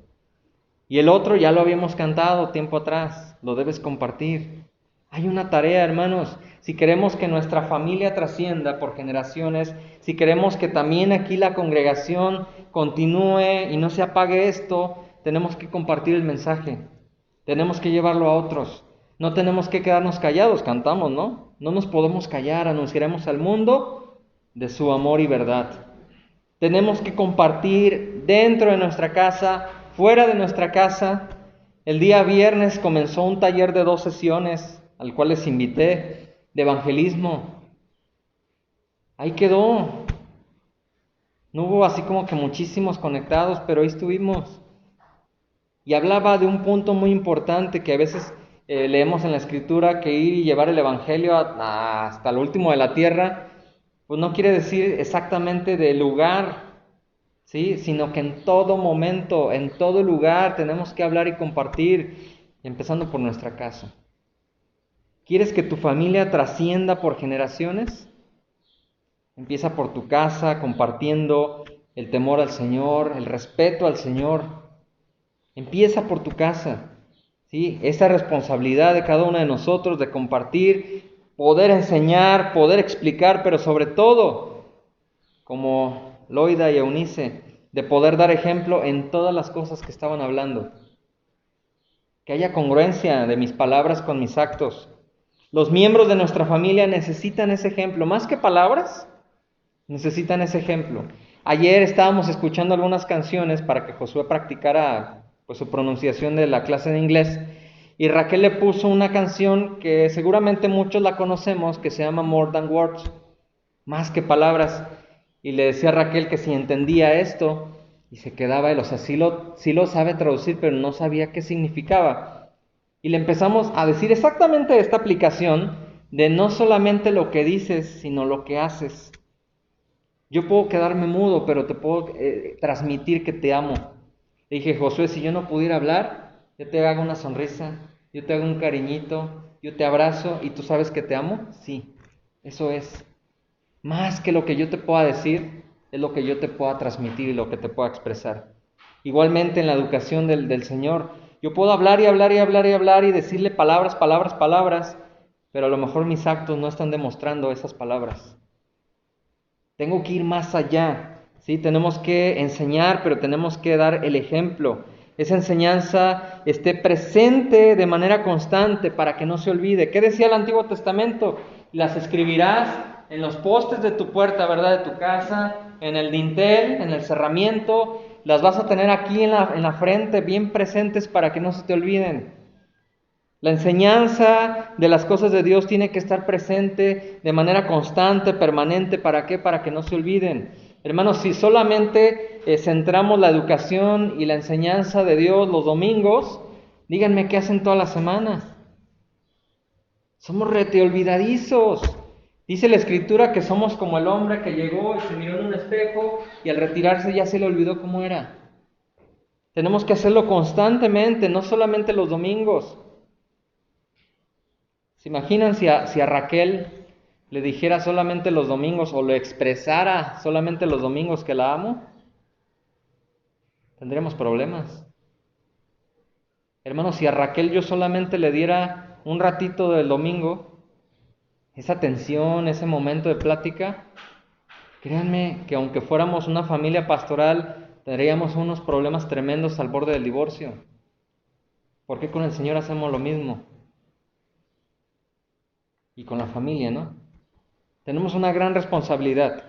Y el otro ya lo habíamos cantado tiempo atrás, lo debes compartir. Hay una tarea, hermanos, si queremos que nuestra familia trascienda por generaciones, si queremos que también aquí la congregación continúe y no se apague esto, tenemos que compartir el mensaje, tenemos que llevarlo a otros, no tenemos que quedarnos callados, cantamos, ¿no? No nos podemos callar, anunciaremos al mundo de su amor y verdad. Tenemos que compartir dentro de nuestra casa, fuera de nuestra casa. El día viernes comenzó un taller de 2 sesiones, al cual les invité, de evangelismo. Ahí quedó. No hubo así como que muchísimos conectados, pero ahí estuvimos. Y hablaba de un punto muy importante que a veces leemos en la Escritura, que ir y llevar el evangelio hasta lo último de la tierra, pues no quiere decir exactamente del lugar, ¿sí? Sino que en todo momento, en todo lugar tenemos que hablar y compartir, empezando por nuestra casa. ¿Quieres que tu familia trascienda por generaciones? Empieza por tu casa, compartiendo el temor al Señor, el respeto al Señor. Empieza por tu casa, ¿sí? Esa responsabilidad de cada uno de nosotros de compartir, poder enseñar, poder explicar, pero sobre todo, como Loida y Eunice, de poder dar ejemplo en todas las cosas que estaban hablando. Que haya congruencia de mis palabras con mis actos. Los miembros de nuestra familia necesitan ese ejemplo, más que palabras, necesitan ese ejemplo. Ayer estábamos escuchando algunas canciones para que Josué practicara pues, su pronunciación de la clase de inglés, y Raquel le puso una canción que seguramente muchos la conocemos, que se llama More Than Words, más que palabras, y le decía a Raquel que si entendía esto, y se quedaba él, o sea, sí lo sabe traducir, pero no sabía qué significaba. Y le empezamos a decir exactamente esta aplicación de no solamente lo que dices, sino lo que haces. Yo puedo quedarme mudo, pero te puedo transmitir que te amo. Le dije, Josué, si yo no pudiera hablar, yo te hago una sonrisa, yo te hago un cariñito, yo te abrazo y tú sabes que te amo. Sí, eso es. Más que lo que yo te pueda decir, es lo que yo te pueda transmitir y lo que te pueda expresar. Igualmente en la educación del Señor, yo puedo hablar y hablar y hablar y hablar y decirle palabras, palabras, palabras, pero a lo mejor mis actos no están demostrando esas palabras. Tengo que ir más allá, ¿sí? Tenemos que enseñar, pero tenemos que dar el ejemplo. Esa enseñanza esté presente de manera constante para que no se olvide. ¿Qué decía el Antiguo Testamento? Las escribirás en los postes de tu puerta, ¿verdad? De tu casa, en el dintel, en el cerramiento. Las vas a tener aquí en la frente, bien presentes para que no se te olviden. La enseñanza de las cosas de Dios tiene que estar presente de manera constante, permanente. ¿Para qué? Para que no se olviden. Hermanos, si solamente centramos la educación y la enseñanza de Dios los domingos, díganme qué hacen todas las semanas. Somos rete olvidadizos. Dice la Escritura que somos como el hombre que llegó y se miró en un espejo y al retirarse ya se le olvidó cómo era. Tenemos que hacerlo constantemente, no solamente los domingos. ¿Se imaginan si a Raquel le dijera solamente los domingos o lo expresara solamente los domingos que la amo? Tendríamos problemas. Hermanos, si a Raquel yo solamente le diera un ratito del domingo, esa atención, ese momento de plática, créanme que aunque fuéramos una familia pastoral, tendríamos unos problemas tremendos al borde del divorcio. ¿Por qué con el Señor hacemos lo mismo? Y con la familia, ¿no? Tenemos una gran responsabilidad,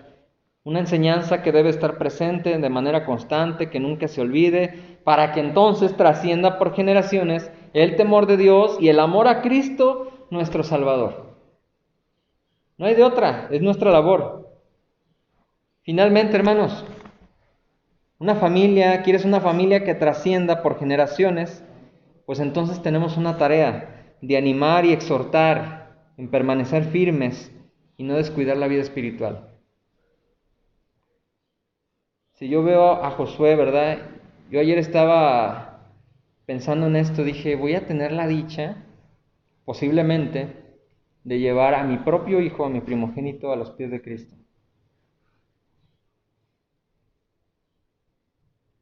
una enseñanza que debe estar presente de manera constante, que nunca se olvide, para que entonces trascienda por generaciones el temor de Dios y el amor a Cristo, nuestro Salvador. No hay de otra, es nuestra labor. Finalmente, hermanos, ¿quieres una familia que trascienda por generaciones? Pues entonces tenemos una tarea de animar y exhortar en permanecer firmes y no descuidar la vida espiritual. Si yo veo a Josué, ¿verdad? Yo ayer estaba pensando en esto, dije, voy a tener la dicha, posiblemente, de llevar a mi propio hijo, a mi primogénito, a los pies de Cristo.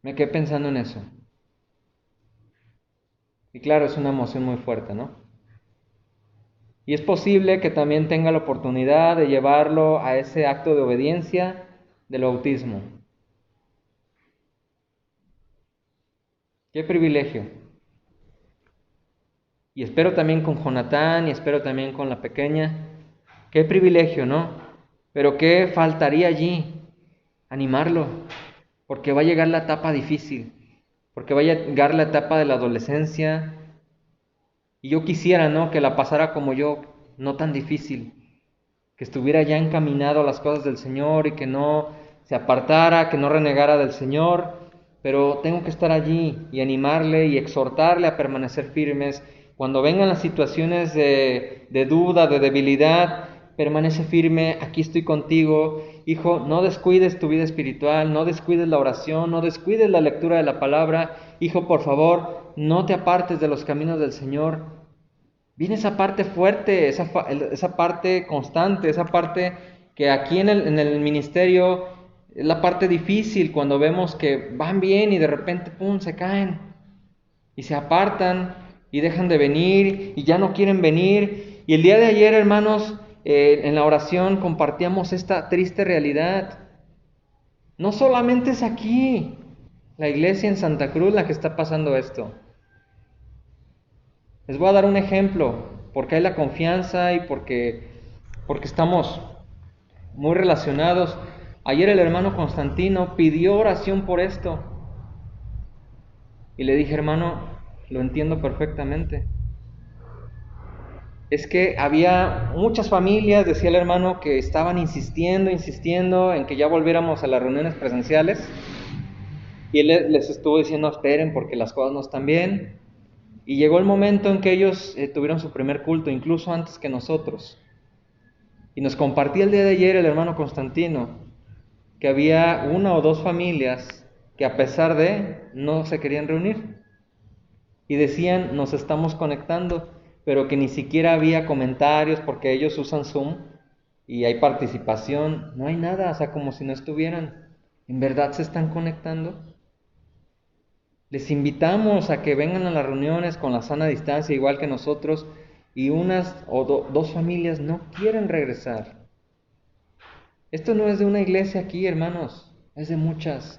Me quedé pensando en eso. Y claro, es una emoción muy fuerte, ¿no? Y es posible que también tenga la oportunidad de llevarlo a ese acto de obediencia del bautismo. ¡Qué privilegio! Y espero también con Jonatán y espero también con la pequeña. ¡Qué privilegio!, ¿no? Pero ¿qué faltaría allí? Animarlo, porque va a llegar la etapa difícil, porque va a llegar la etapa de la adolescencia. Y yo quisiera, ¿no?, que la pasara como yo, no tan difícil, que estuviera ya encaminado a las cosas del Señor y que no se apartara, que no renegara del Señor, pero tengo que estar allí y animarle y exhortarle a permanecer firmes. Cuando vengan las situaciones de duda, de debilidad, permanece firme, aquí estoy contigo. Hijo, no descuides tu vida espiritual, no descuides la oración, no descuides la lectura de la palabra. Hijo, por favor, no te apartes de los caminos del Señor. Viene esa parte fuerte, esa parte constante, esa parte que aquí en el ministerio es la parte difícil, cuando vemos que van bien y de repente, ¡pum!, se caen y se apartan y dejan de venir y ya no quieren venir. Y el día de ayer, hermanos, en la oración compartíamos esta triste realidad. No solamente es aquí, la iglesia en Santa Cruz, la que está pasando esto. Les voy a dar un ejemplo, porque hay la confianza y porque estamos muy relacionados. Ayer el hermano Constantino pidió oración por esto. Y le dije, hermano, lo entiendo perfectamente. Es que había muchas familias, decía el hermano, que estaban insistiendo en que ya volviéramos a las reuniones presenciales. Y él les estuvo diciendo, esperen porque las cosas no están bien. Y llegó el momento en que ellos tuvieron su primer culto, incluso antes que nosotros. Y nos compartía el día de ayer el hermano Constantino que había una o dos familias que a pesar de no se querían reunir. Y decían, nos estamos conectando, pero que ni siquiera había comentarios porque ellos usan Zoom y hay participación. No hay nada, o sea, como si no estuvieran. ¿En verdad se están conectando? Les invitamos a que vengan a las reuniones con la sana distancia, igual que nosotros, y unas o dos familias no quieren regresar. Esto no es de una iglesia aquí, hermanos, es de muchas.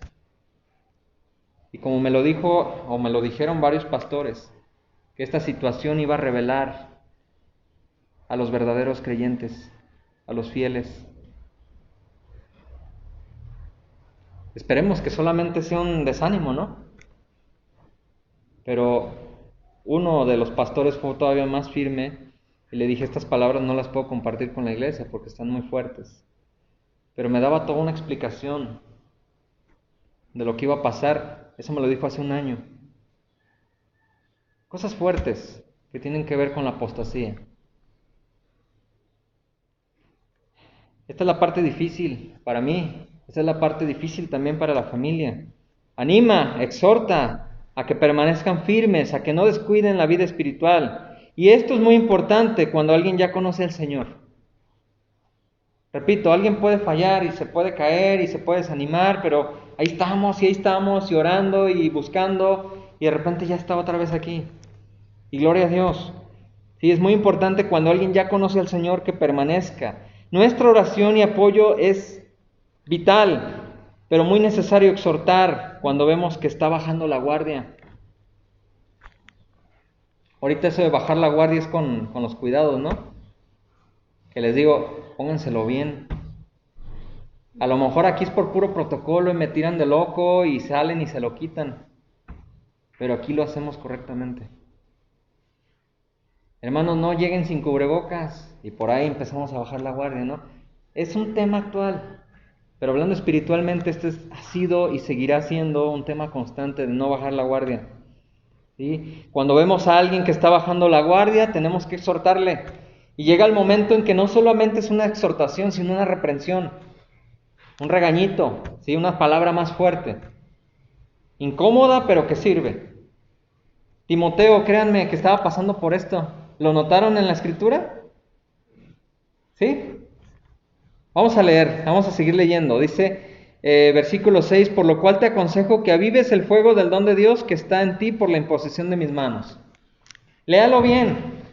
Y como me lo dijo, o me lo dijeron varios pastores, que esta situación iba a revelar a los verdaderos creyentes, a los fieles. Esperemos que solamente sea un desánimo, ¿no? Pero uno de los pastores fue todavía más firme y le dije, estas palabras no las puedo compartir con la iglesia porque están muy fuertes. Pero me daba toda una explicación de lo que iba a pasar. Eso me lo dijo hace un año. Cosas fuertes que tienen que ver con la apostasía. Esta es la parte difícil para mí. Esta es la parte difícil también para la familia. Anima, exhorta a que permanezcan firmes, a que no descuiden la vida espiritual. Y esto es muy importante cuando alguien ya conoce al Señor. Repito, alguien puede fallar y se puede caer y se puede desanimar, pero ahí estamos y orando y buscando y de repente ya está otra vez aquí. Y gloria a Dios. Sí, es muy importante cuando alguien ya conoce al Señor que permanezca. Nuestra oración y apoyo es vital, pero muy necesario exhortar cuando vemos que está bajando la guardia. Ahorita eso de bajar la guardia es con los cuidados, ¿no? Que les digo, pónganselo bien. A lo mejor aquí es por puro protocolo y me tiran de loco y salen y se lo quitan. Pero aquí lo hacemos correctamente. Hermanos, no lleguen sin cubrebocas y por ahí empezamos a bajar la guardia, ¿no? Es un tema actual. Pero hablando espiritualmente, ha sido y seguirá siendo un tema constante de no bajar la guardia. ¿Sí? Cuando vemos a alguien que está bajando la guardia, tenemos que exhortarle. Y llega el momento en que no solamente es una exhortación, sino una reprensión, un regañito, ¿sí? Una palabra más fuerte. Incómoda, pero que sirve. Timoteo, créanme que estaba pasando por esto. ¿Lo notaron en la escritura? ¿Sí? Vamos a leer, vamos a seguir leyendo. Dice, versículo 6, por lo cual te aconsejo que avives el fuego del don de Dios que está en ti por la imposición de mis manos. Léalo bien.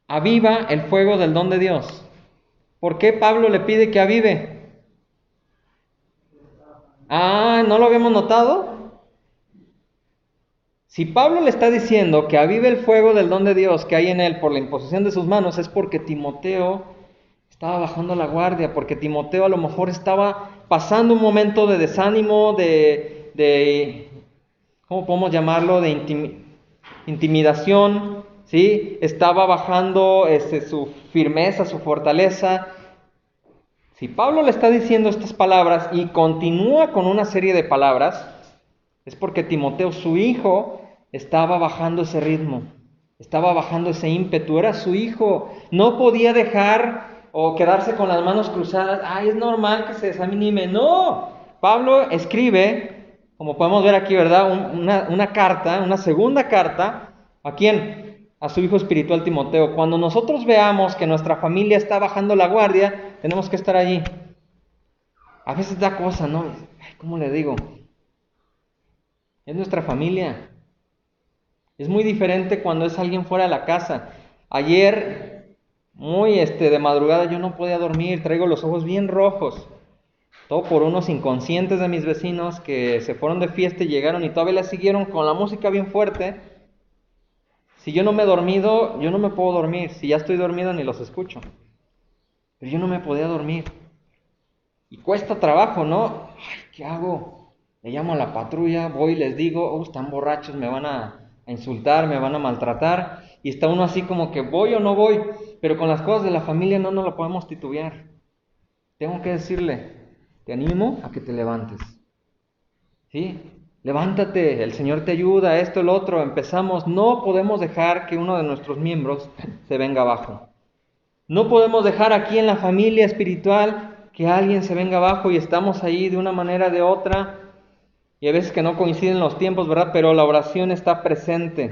Aviva el fuego del don de Dios. ¿Por qué Pablo le pide que avive? ¿No lo habíamos notado? Si Pablo le está diciendo que avive el fuego del don de Dios que hay en él por la imposición de sus manos, es porque Timoteo estaba bajando la guardia, porque Timoteo a lo mejor estaba pasando un momento de desánimo, ¿cómo podemos llamarlo? De intimidación, ¿sí? Estaba bajando su firmeza, su fortaleza. Si Pablo le está diciendo estas palabras y continúa con una serie de palabras, es porque Timoteo, su hijo, estaba bajando ese ritmo, estaba bajando ese ímpetu, era su hijo, no podía dejar o quedarse con las manos cruzadas, es normal que se desanime, no, Pablo escribe, como podemos ver aquí, ¿verdad? Una carta, una segunda carta, ¿a quién? A su hijo espiritual Timoteo. Cuando nosotros veamos que nuestra familia está bajando la guardia, tenemos que estar allí. A veces da cosa, ¿no? ¿Cómo le digo? Es nuestra familia. Es muy diferente cuando es alguien fuera de la casa. Ayer, muy de madrugada, yo no podía dormir, traigo los ojos bien rojos. Todo por unos inconscientes de mis vecinos que se fueron de fiesta y llegaron y todavía la siguieron con la música bien fuerte. Si yo no me he dormido, yo no me puedo dormir. Si ya estoy dormido, ni los escucho. Pero yo no me podía dormir. Y cuesta trabajo, ¿no? ¿Qué hago? Le llamo a la patrulla, voy y les digo, están borrachos, me van a insultar, me van a maltratar. Y está uno así como que voy o no voy. Pero con las cosas de la familia no nos lo podemos titubear. Tengo que decirle, te animo a que te levantes. ¿Sí? Levántate, el Señor te ayuda, esto, el otro, empezamos. No podemos dejar que uno de nuestros miembros se venga abajo. No podemos dejar aquí en la familia espiritual que alguien se venga abajo y estamos ahí de una manera o de otra. Y a veces que no coinciden los tiempos, ¿verdad? Pero la oración está presente.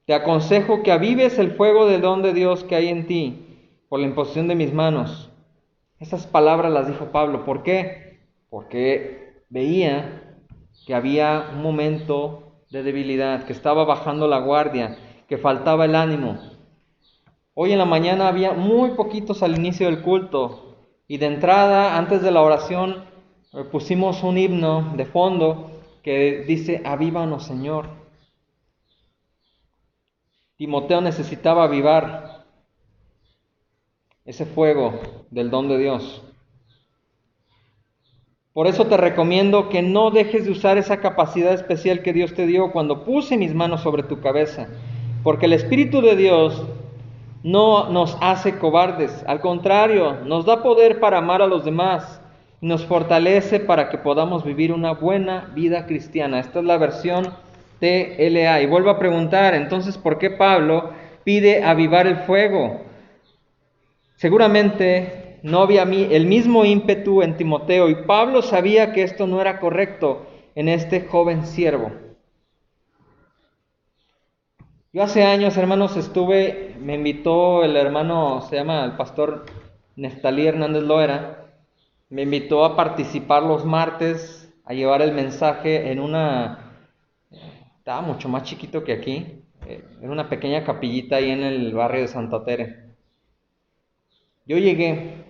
Te aconsejo que avives el fuego del don de Dios que hay en ti por la imposición de mis manos. Esas palabras las dijo Pablo. ¿Por qué? Porque veía que había un momento de debilidad, que estaba bajando la guardia, que faltaba el ánimo. Hoy en la mañana había muy poquitos al inicio del culto y de entrada, antes de la oración, pusimos un himno de fondo que dice, avívanos Señor. Timoteo necesitaba avivar ese fuego del don de Dios. Por eso te recomiendo que no dejes de usar esa capacidad especial que Dios te dio cuando puse mis manos sobre tu cabeza, porque el Espíritu de Dios no nos hace cobardes, al contrario, nos da poder para amar a los demás y nos fortalece para que podamos vivir una buena vida cristiana. Esta es la versión TLA. Y vuelvo a preguntar, entonces, ¿por qué Pablo pide avivar el fuego? Seguramente no había el mismo ímpetu en Timoteo y Pablo sabía que esto no era correcto en este joven siervo. Yo hace años, hermanos, me invitó el hermano, se llama el pastor Neftalí Hernández Loera, me invitó a participar los martes, a llevar el mensaje estaba mucho más chiquito que aquí, en una pequeña capillita ahí en el barrio de Santa Tere. Yo llegué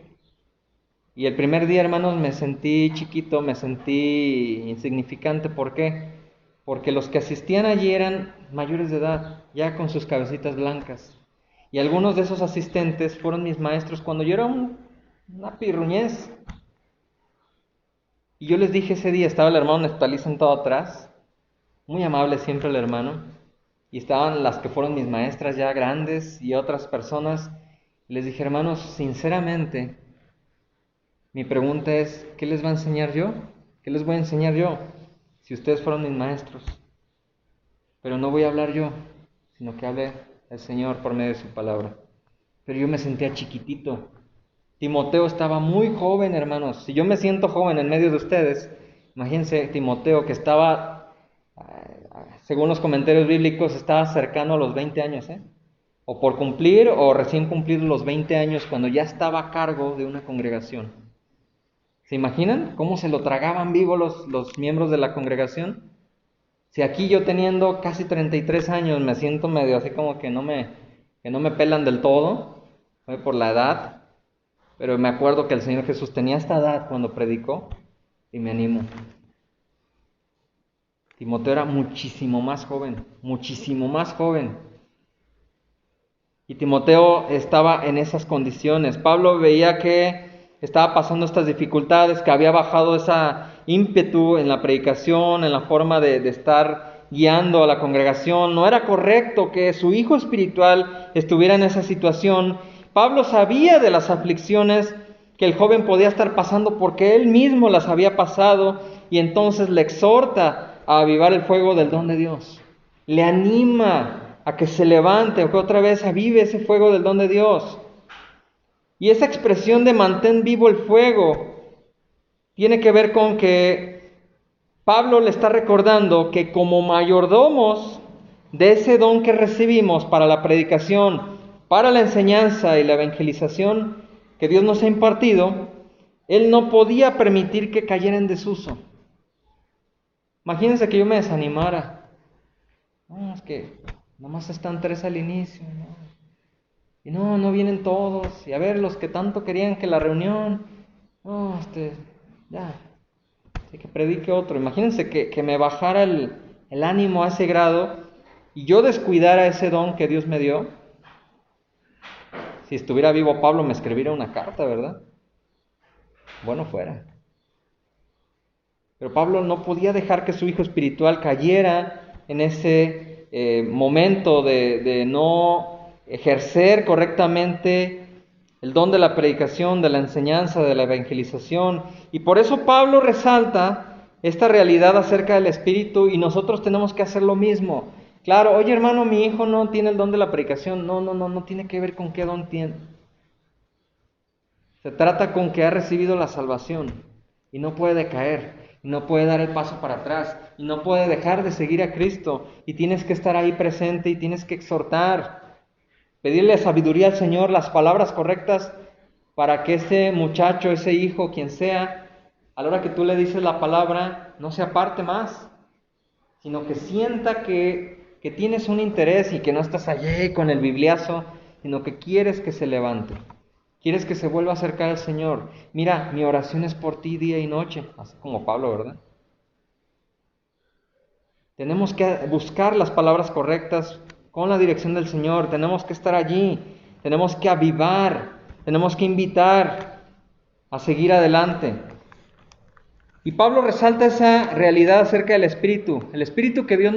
y el primer día, hermanos, me sentí chiquito, me sentí insignificante. ¿Por qué? Porque los que asistían allí eran mayores de edad, ya con sus cabecitas blancas. Y algunos de esos asistentes fueron mis maestros cuando yo era una pirruñez. Y yo les dije ese día, estaba el hermano Neftalí sentado atrás, muy amable siempre el hermano, y estaban las que fueron mis maestras ya grandes y otras personas. Les dije, hermanos, sinceramente, mi pregunta es, ¿qué les va a enseñar yo? ¿Qué les voy a enseñar yo? Si ustedes fueron mis maestros. Pero no voy a hablar yo, sino que hable el Señor por medio de su palabra. Pero yo me sentía chiquitito. Timoteo estaba muy joven, hermanos. Si yo me siento joven en medio de ustedes, imagínense Timoteo que estaba, según los comentarios bíblicos, estaba cercano a los 20 años, o por cumplir o recién cumplir los 20 años cuando ya estaba a cargo de una congregación. ¿Se imaginan cómo se lo tragaban vivo los miembros de la congregación? Si aquí yo teniendo casi 33 años me siento medio así como que no me pelan del todo, fue por la edad, pero me acuerdo que el Señor Jesús tenía esta edad cuando predicó y me animo. Timoteo era muchísimo más joven. Y Timoteo estaba en esas condiciones. Pablo veía que estaba pasando estas dificultades, que había bajado esa ímpetu en la predicación, en la forma de estar guiando a la congregación. No era correcto que su hijo espiritual estuviera en esa situación. Pablo sabía de las aflicciones que el joven podía estar pasando porque él mismo las había pasado, y entonces le exhorta a avivar el fuego del don de Dios. Le anima a que se levante, que otra vez avive ese fuego del don de Dios. Y esa expresión de mantén vivo el fuego tiene que ver con que Pablo le está recordando que como mayordomos de ese don que recibimos para la predicación, para la enseñanza y la evangelización que Dios nos ha impartido, él no podía permitir que cayera en desuso. Imagínense que yo me desanimara. No, es que nomás están 3 al inicio, ¿no? Y no vienen todos. Y a ver, los que tanto querían que la reunión, ya, así que predique otro. Imagínense que me bajara el ánimo a ese grado y yo descuidara ese don que Dios me dio. Si estuviera vivo Pablo me escribiera una carta, ¿verdad? Bueno fuera. Pero Pablo no podía dejar que su hijo espiritual cayera en ese momento de no ejercer correctamente el don de la predicación, de la enseñanza, de la evangelización. Y por eso Pablo resalta esta realidad acerca del Espíritu, y nosotros tenemos que hacer lo mismo. Claro, oye hermano, mi hijo no tiene el don de la predicación. No tiene que ver con qué don tiene. Se trata con que ha recibido la salvación y no puede decaer. Y no puede dar el paso para atrás, y no puede dejar de seguir a Cristo, y tienes que estar ahí presente, y tienes que exhortar, pedirle sabiduría al Señor, las palabras correctas, para que ese muchacho, ese hijo, quien sea, a la hora que tú le dices la palabra, no se aparte más, sino que sienta que tienes un interés y que no estás allí con el bibliazo, sino que quieres que se levante. ¿Quieres que se vuelva a acercar al Señor? Mira, mi oración es por ti día y noche, así como Pablo, ¿verdad? Tenemos que buscar las palabras correctas con la dirección del Señor, tenemos que estar allí, tenemos que avivar, tenemos que invitar a seguir adelante. Y Pablo resalta esa realidad acerca del Espíritu. El Espíritu que Dios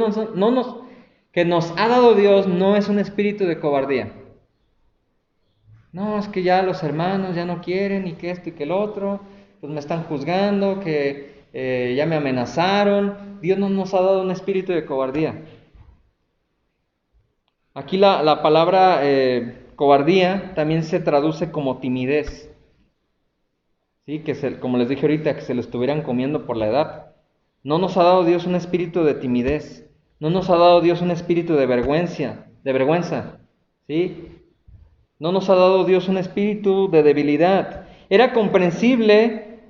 que nos ha dado Dios no es un espíritu de cobardía. No, es que ya los hermanos ya no quieren, y que esto y que el otro, pues me están juzgando, que ya me amenazaron. Dios no nos ha dado un espíritu de cobardía. Aquí la palabra cobardía también se traduce como timidez. ¿Sí? Como les dije ahorita, que se lo estuvieran comiendo por la edad. No nos ha dado Dios un espíritu de timidez. No nos ha dado Dios un espíritu de vergüenza. ¿Sí? No nos ha dado Dios un espíritu de debilidad. Era comprensible,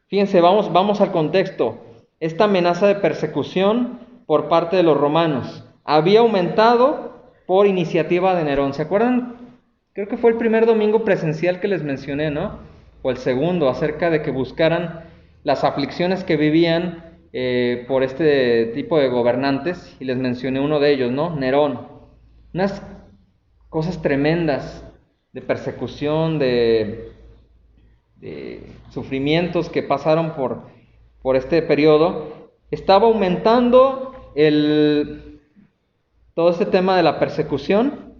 fíjense, vamos al contexto, esta amenaza de persecución por parte de los romanos había aumentado por iniciativa de Nerón. ¿Se acuerdan? Creo que fue el primer domingo presencial que les mencioné, ¿no? O el segundo, acerca de que buscaran las aflicciones que vivían por este tipo de gobernantes, y les mencioné uno de ellos, ¿no? Nerón. Unas cosas tremendas de persecución, de sufrimientos que pasaron por este periodo. Estaba aumentando todo este tema de la persecución,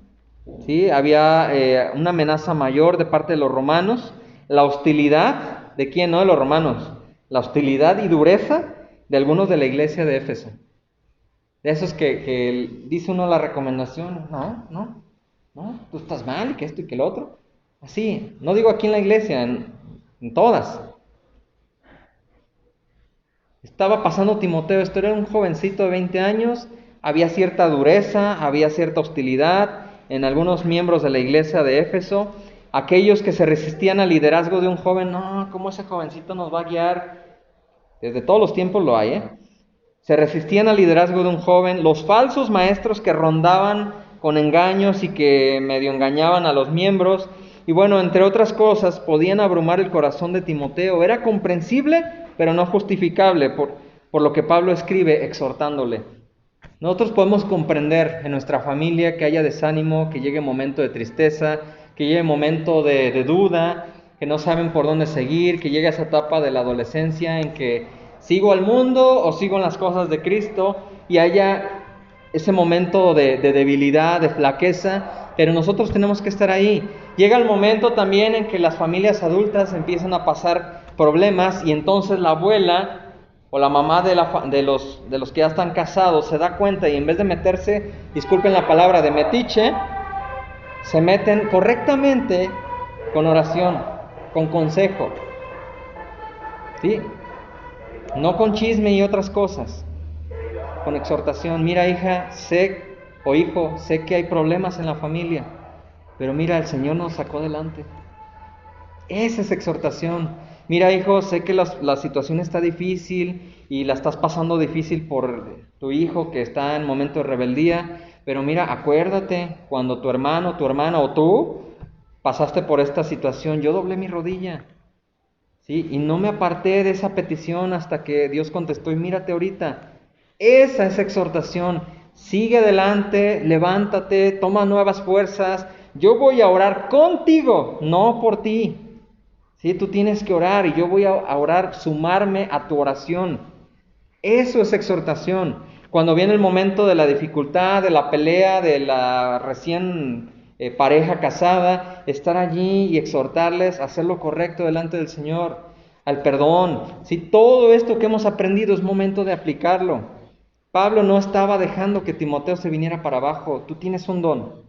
¿sí? Había una amenaza mayor de parte de los romanos, la hostilidad, ¿de quién? No, de los romanos, la hostilidad y dureza de algunos de la iglesia de Éfeso. De esos que dice uno la recomendación, no, tú estás mal, y que esto y que el otro. Así, no digo aquí en la iglesia, en todas. Estaba pasando Timoteo, esto era un jovencito de 20 años, había cierta dureza, había cierta hostilidad en algunos miembros de la iglesia de Éfeso. Aquellos que se resistían al liderazgo de un joven, no, ¿cómo ese jovencito nos va a guiar? Desde todos los tiempos lo hay, se resistían al liderazgo de un joven, los falsos maestros que rondaban con engaños y que medio engañaban a los miembros, y bueno, entre otras cosas, podían abrumar el corazón de Timoteo. Era comprensible, pero no justificable, por lo que Pablo escribe exhortándole. Nosotros podemos comprender en nuestra familia que haya desánimo, que llegue momento de tristeza, que llegue momento de duda, que no saben por dónde seguir, que llegue esa etapa de la adolescencia en que sigo al mundo o sigo en las cosas de Cristo, y haya ese momento de debilidad, de flaqueza, pero nosotros tenemos que estar ahí. Llega el momento también en que las familias adultas empiezan a pasar problemas, y entonces la abuela o la mamá de los que ya están casados se da cuenta, y en vez de meterse, disculpen la palabra, de metiche, se meten correctamente con oración, con consejo, ¿sí? No con chisme y otras cosas, con exhortación. Mira, hija, o hijo, sé que hay problemas en la familia, pero mira, el Señor nos sacó adelante. Esa es exhortación. Mira, hijo, sé que la situación está difícil y la estás pasando difícil por tu hijo que está en momento de rebeldía, pero mira, acuérdate, cuando tu hermano, tu hermana o tú pasaste por esta situación, yo doblé mi rodilla, ¿sí? Y no me aparté de esa petición hasta que Dios contestó, y mírate ahorita. Esa es exhortación. Sigue adelante, levántate, toma nuevas fuerzas. Yo voy a orar contigo, no por ti. ¿Sí? Tú tienes que orar y yo voy a orar, sumarme a tu oración. Eso es exhortación. Cuando viene el momento de la dificultad, de la pelea, de la recién pareja casada, estar allí y exhortarles a hacer lo correcto delante del Señor, al perdón. ¿Sí? Todo esto que hemos aprendido es momento de aplicarlo. Pablo no estaba dejando que Timoteo se viniera para abajo. Tú tienes un don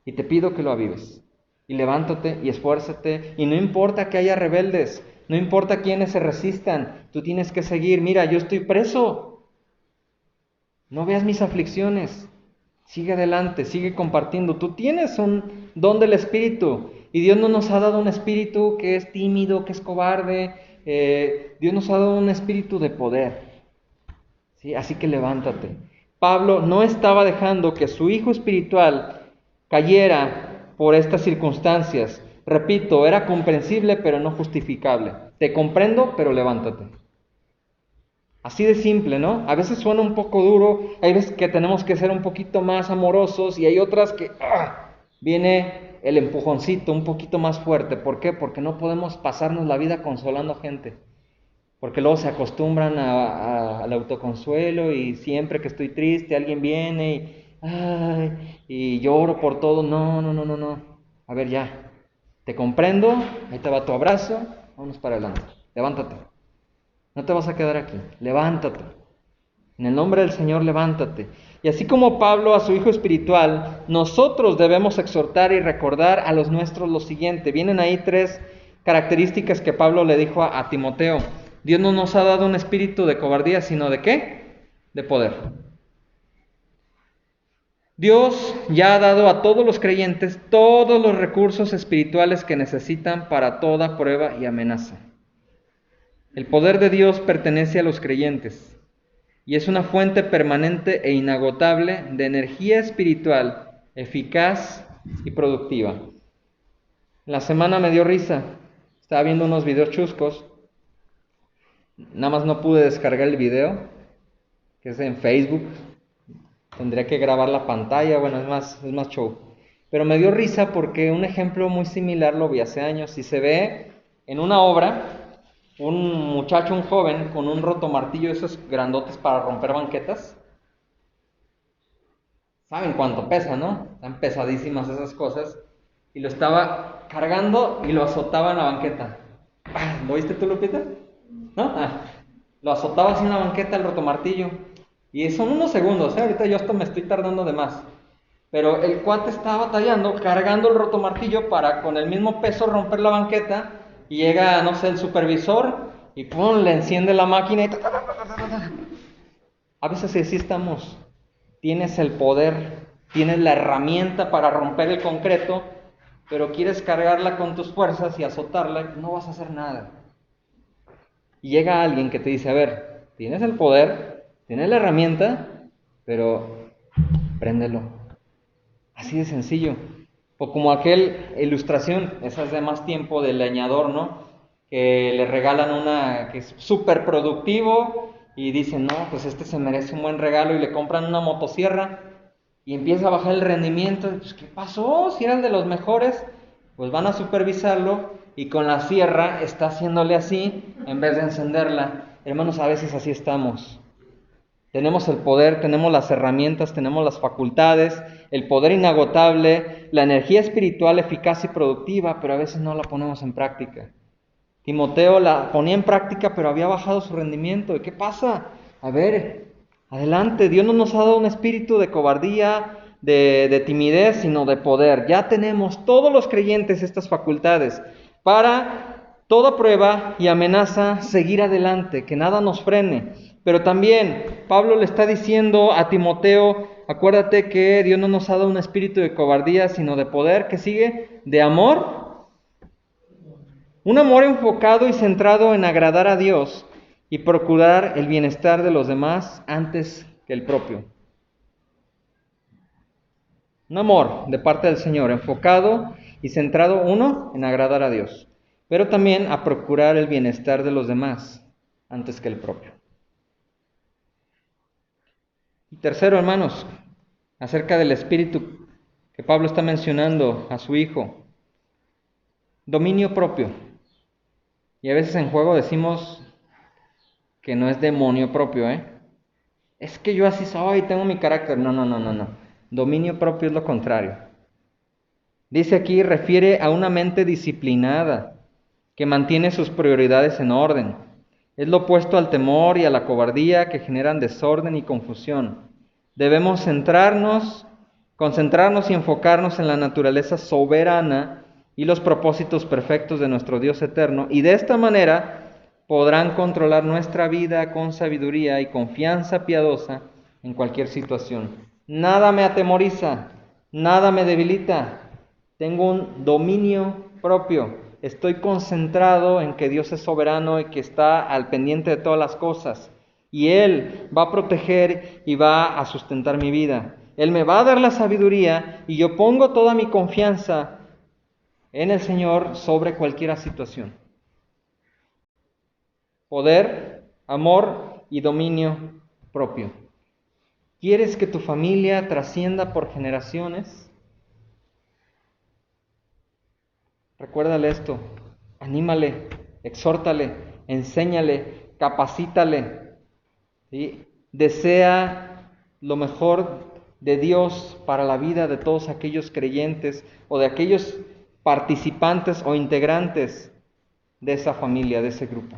y te pido que lo avives. Y levántate y esfuérzate, y no importa que haya rebeldes, no importa quiénes se resistan, tú tienes que seguir. Mira, yo estoy preso, no veas mis aflicciones, sigue adelante, sigue compartiendo. Tú tienes un don del Espíritu, y Dios no nos ha dado un espíritu que es tímido, que es cobarde. Dios nos ha dado un espíritu de poder, ¿sí? Así que levántate. Pablo no estaba dejando que su hijo espiritual cayera por estas circunstancias. Repito, era comprensible pero no justificable. Te comprendo, pero levántate. Así de simple, ¿no? A veces suena un poco duro, hay veces que tenemos que ser un poquito más amorosos, y hay otras que viene el empujoncito un poquito más fuerte. ¿Por qué? Porque no podemos pasarnos la vida consolando gente. Porque luego se acostumbran al autoconsuelo, y siempre que estoy triste alguien viene y lloro por todo. No. A ver, ya, te comprendo, ahí te va tu abrazo, vamos para adelante. Levántate, no te vas a quedar aquí, levántate. En el nombre del Señor, levántate. Y así como Pablo a su hijo espiritual, nosotros debemos exhortar y recordar a los nuestros lo siguiente. Vienen ahí 3 características que Pablo le dijo a Timoteo. Dios no nos ha dado un espíritu de cobardía, sino ¿de qué? De poder. Dios ya ha dado a todos los creyentes todos los recursos espirituales que necesitan para toda prueba y amenaza. El poder de Dios pertenece a los creyentes y es una fuente permanente e inagotable de energía espiritual, eficaz y productiva. La semana me dio risa, estaba viendo unos videos chuscos, nada más no pude descargar el video, que es en Facebook. Tendría que grabar la pantalla, bueno, es más show. Pero me dio risa porque un ejemplo muy similar lo vi hace años, y se ve en una obra un muchacho, un joven, con un rotomartillo, esos grandotes para romper banquetas. ¿Saben cuánto pesa, no? Están pesadísimas esas cosas. Y lo estaba cargando y lo azotaba en la banqueta. ¿Lo viste tú, Lupita? ¿No? Lo azotaba así en la banqueta el rotomartillo. Y son unos segundos, ahorita yo hasta me estoy tardando de más. Pero el cuate está batallando, cargando el rotomartillo para con el mismo peso romper la banqueta, y llega, no sé, el supervisor y ¡pum!, le enciende la máquina y A veces así estamos. Tienes el poder, tienes la herramienta para romper el concreto, pero quieres cargarla con tus fuerzas y azotarla, no vas a hacer nada. Y llega alguien que te dice, a ver, tienes el poder, Tienes la herramienta, pero préndelo. Así de sencillo. O como aquel ilustración, esa es de más tiempo, del leñador, ¿no? Que le regalan una que es súper productivo y dicen, no, pues este se merece un buen regalo, y le compran una motosierra y empieza a bajar el rendimiento. Pues, ¿qué pasó? Si eran de los mejores. Pues van a supervisarlo y con la sierra está haciéndole así en vez de encenderla. Hermanos, a veces así estamos. Tenemos el poder, tenemos las herramientas, tenemos las facultades, el poder inagotable, la energía espiritual eficaz y productiva, pero a veces no la ponemos en práctica. Timoteo la ponía en práctica, pero había bajado su rendimiento. ¿Y qué pasa? A ver, adelante. Dios no nos ha dado un espíritu de cobardía, de timidez, sino de poder. Ya tenemos todos los creyentes estas facultades para toda prueba y amenaza seguir adelante, que nada nos frene. Pero también Pablo le está diciendo a Timoteo, acuérdate que Dios no nos ha dado un espíritu de cobardía, sino de poder. ¿Qué sigue? De amor. Un amor enfocado y centrado en agradar a Dios y procurar el bienestar de los demás antes que el propio. Un amor de parte del Señor, enfocado y centrado, uno, en agradar a Dios, pero también a procurar el bienestar de los demás antes que el propio. Y tercero, hermanos, acerca del espíritu que Pablo está mencionando a su hijo, dominio propio. Y a veces en juego decimos que no es demonio propio, Es que yo así soy, tengo mi carácter. No. Dominio propio es lo contrario. Dice aquí, refiere a una mente disciplinada, que mantiene sus prioridades en orden. Es lo opuesto al temor y a la cobardía, que generan desorden y confusión. Debemos concentrarnos y enfocarnos en la naturaleza soberana y los propósitos perfectos de nuestro Dios eterno, y de esta manera podrán controlar nuestra vida con sabiduría y confianza piadosa en cualquier situación. Nada me atemoriza, nada me debilita. Tengo un dominio propio. Estoy concentrado en que Dios es soberano y que está al pendiente de todas las cosas. Y Él va a proteger y va a sustentar mi vida. Él me va a dar la sabiduría y yo pongo toda mi confianza en el Señor sobre cualquier situación. Poder, amor y dominio propio. ¿Quieres que tu familia trascienda por generaciones? Recuérdale esto, anímale, exhórtale, enséñale, capacítale, ¿sí? Desea lo mejor de Dios para la vida de todos aquellos creyentes o de aquellos participantes o integrantes de esa familia, de ese grupo.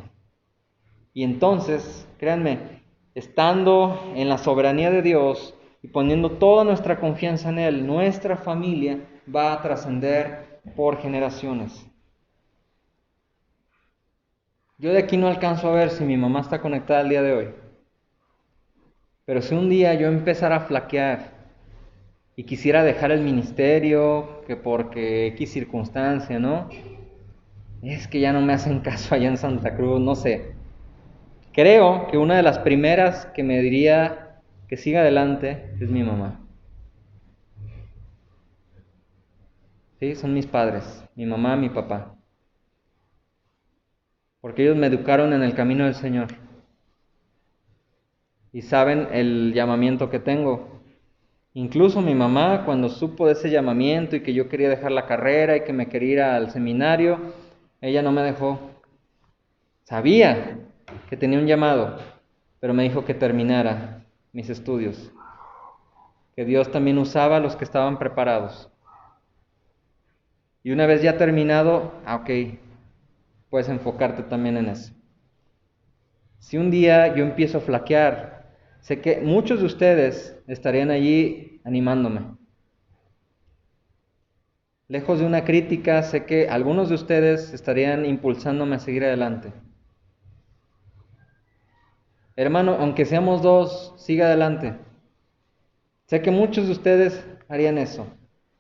Y entonces, créanme, estando en la soberanía de Dios y poniendo toda nuestra confianza en Él, nuestra familia va a trascender por generaciones. Yo de aquí no alcanzo a ver si mi mamá está conectada el día de hoy. Pero si un día yo empezara a flaquear y quisiera dejar el ministerio, que porque X circunstancia, ¿no? Es que ya no me hacen caso allá en Santa Cruz, no sé. Creo que una de las primeras que me diría que siga adelante es mi mamá. Sí, son mis padres, mi mamá, mi papá. Porque ellos me educaron en el camino del Señor. Y saben el llamamiento que tengo. Incluso mi mamá, cuando supo de ese llamamiento y que yo quería dejar la carrera y que me quería ir al seminario, ella no me dejó. Sabía que tenía un llamado, pero me dijo que terminara mis estudios. Que Dios también usaba a los que estaban preparados. Y una vez ya terminado, ok, puedes enfocarte también en eso. Si un día yo empiezo a flaquear, sé que muchos de ustedes estarían allí animándome. Lejos de una crítica, sé que algunos de ustedes estarían impulsándome a seguir adelante. Hermano, aunque seamos dos, siga adelante. Sé que muchos de ustedes harían eso.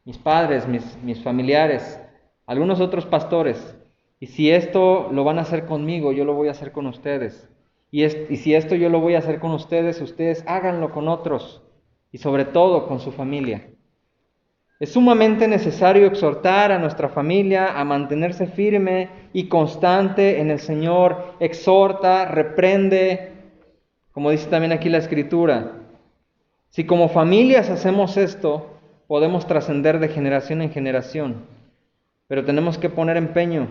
Mis padres, mis familiares, algunos otros pastores. Y si esto lo van a hacer conmigo, yo lo voy a hacer con ustedes. Y si esto yo lo voy a hacer con ustedes, ustedes háganlo con otros y sobre todo con su familia. Es sumamente necesario exhortar a nuestra familia a mantenerse firme y constante en el Señor. Exhorta, reprende, como dice también aquí la Escritura. Si como familias hacemos esto, podemos trascender de generación en generación. Pero tenemos que poner empeño.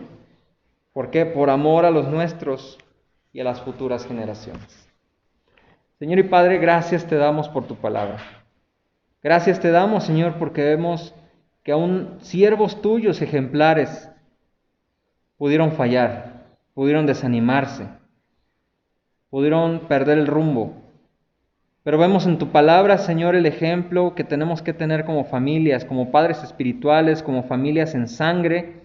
¿Por qué? Por amor a los nuestros y a las futuras generaciones. Señor y Padre, gracias te damos por tu palabra. Gracias te damos, Señor, porque vemos que aún siervos tuyos ejemplares pudieron fallar, pudieron desanimarse, pudieron perder el rumbo. Pero vemos en tu palabra, Señor, el ejemplo que tenemos que tener como familias, como padres espirituales, como familias en sangre,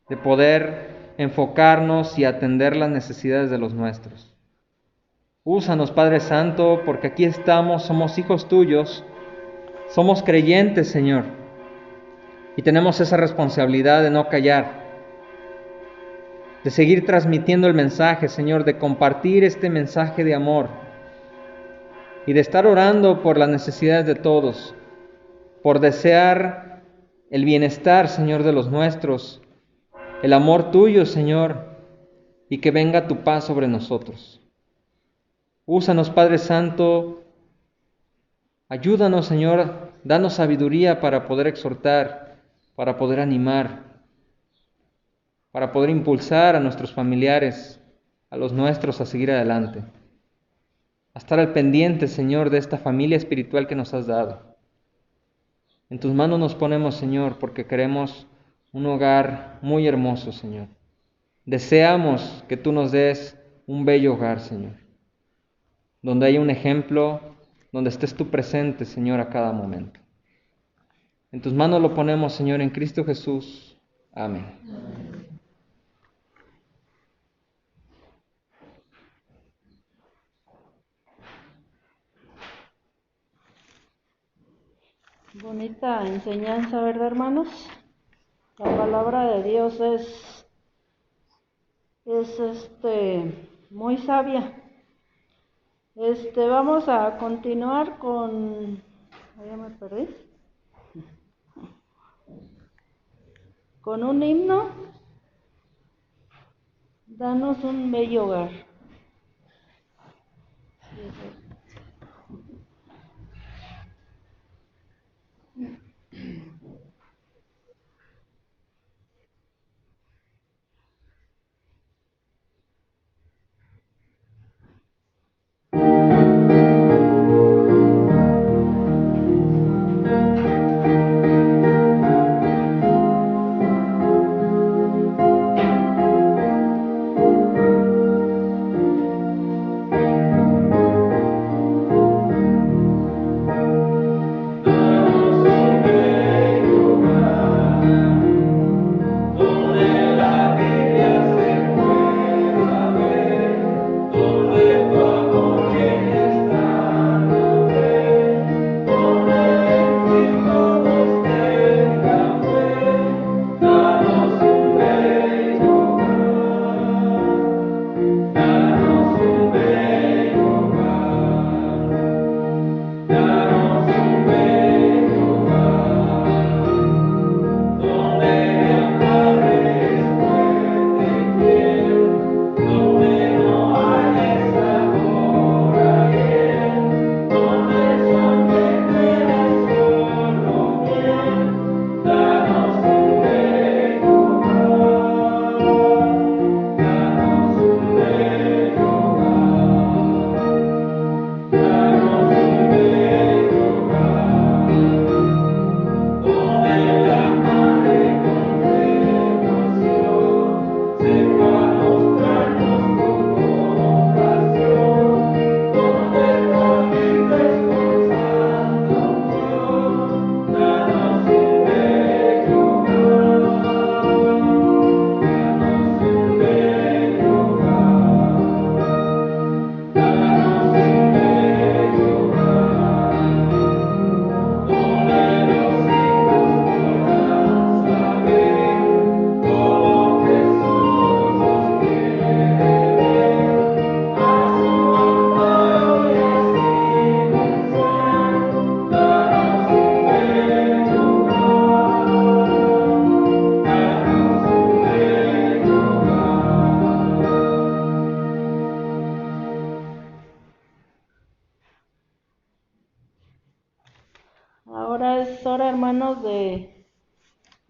de poder enfocarnos y atender las necesidades de los nuestros. Úsanos, Padre Santo, porque aquí estamos, somos hijos tuyos, somos creyentes, Señor, y tenemos esa responsabilidad de no callar, de seguir transmitiendo el mensaje, Señor, de compartir este mensaje de amor y de estar orando por las necesidades de todos, por desear el bienestar, Señor, de los nuestros, el amor tuyo, Señor, y que venga tu paz sobre nosotros. Úsanos, Padre Santo, ayúdanos, Señor, danos sabiduría para poder exhortar, para poder animar, para poder impulsar a nuestros familiares, a los nuestros a seguir adelante, a estar al pendiente, Señor, de esta familia espiritual que nos has dado. En tus manos nos ponemos, Señor, porque queremos un hogar muy hermoso, Señor. Deseamos que tú nos des un bello hogar, Señor, donde haya un ejemplo, donde estés tú presente, Señor, a cada momento. En tus manos lo ponemos, Señor, en Cristo Jesús. Amén. Bonita enseñanza, ¿verdad, hermanos? La palabra de Dios es muy sabia. Vamos a continuar con, ya me perdí, con un himno. Danos un bello hogar.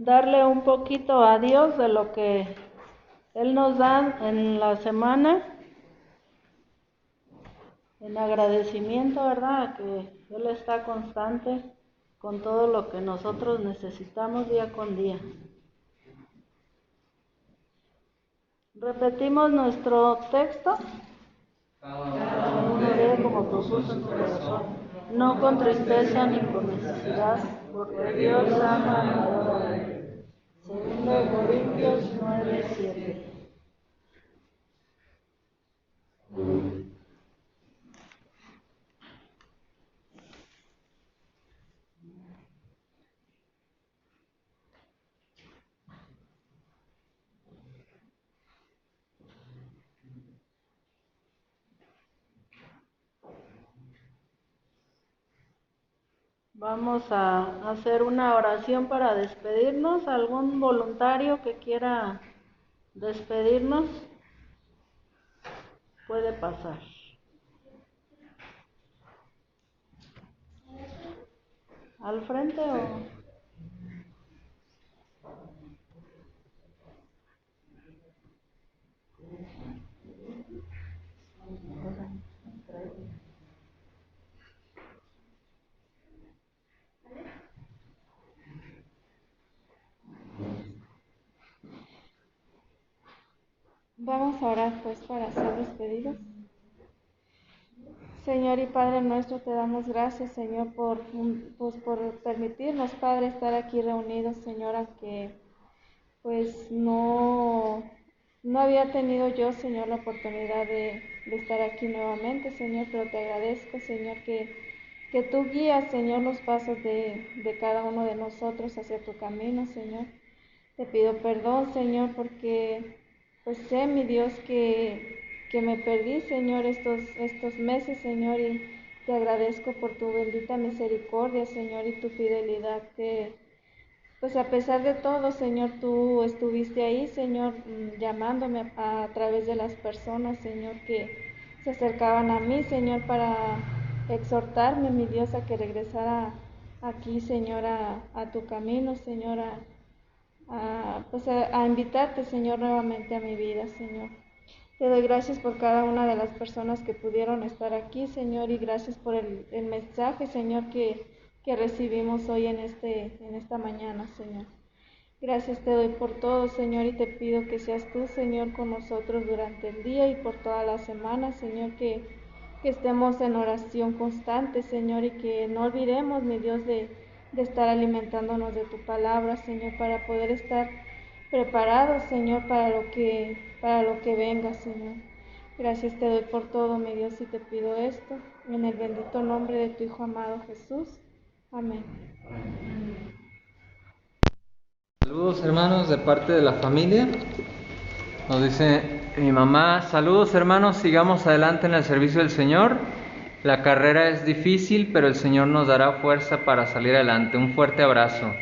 darle un poquito a Dios de lo que Él nos da en la semana, en agradecimiento, ¿verdad? Que Él está constante con todo lo que nosotros necesitamos día con día. Repetimos nuestro texto. Cada uno dé como propuso en su corazón, no con tristeza ni por necesidad, porque Dios ama al adorador. Segundo de Corintios 9:7. Vamos a hacer una oración para despedirnos. ¿Algún voluntario que quiera despedirnos? Puede pasar. ¿Al frente o...? Vamos a orar pues para ser despedidos. Señor y Padre nuestro, te damos gracias, Señor, por permitirnos, Padre, estar aquí reunidos, Señor, aunque pues no había tenido yo, Señor, la oportunidad de estar aquí nuevamente, Señor, pero te agradezco, Señor, que tú guías, Señor, los pasos de cada uno de nosotros hacia tu camino, Señor. Te pido perdón, Señor, porque pues sé, mi Dios, que me perdí, Señor, estos meses, Señor, y te agradezco por tu bendita misericordia, Señor, y tu fidelidad, que pues a pesar de todo, Señor, tú estuviste ahí, Señor, llamándome a través de las personas, Señor, que se acercaban a mí, Señor, para exhortarme, mi Dios, a que regresara aquí, Señor, a tu camino, Señor, a invitarte, Señor, nuevamente a mi vida, Señor. Te doy gracias por cada una de las personas que pudieron estar aquí, Señor, y gracias por el mensaje, Señor, que recibimos hoy en esta mañana, Señor. Gracias te doy por todo, Señor, y te pido que seas tú, Señor, con nosotros durante el día y por toda la semana, Señor, que estemos en oración constante, Señor, y que no olvidemos, mi Dios, de estar alimentándonos de tu palabra, Señor, para poder estar preparados, Señor, para lo que venga, Señor. Gracias te doy por todo, mi Dios, y te pido esto en el bendito nombre de tu Hijo amado Jesús. Amén. Saludos hermanos de parte de la familia. Nos dice mi mamá, saludos hermanos, sigamos adelante en el servicio del Señor. La carrera es difícil, pero el Señor nos dará fuerza para salir adelante. Un fuerte abrazo.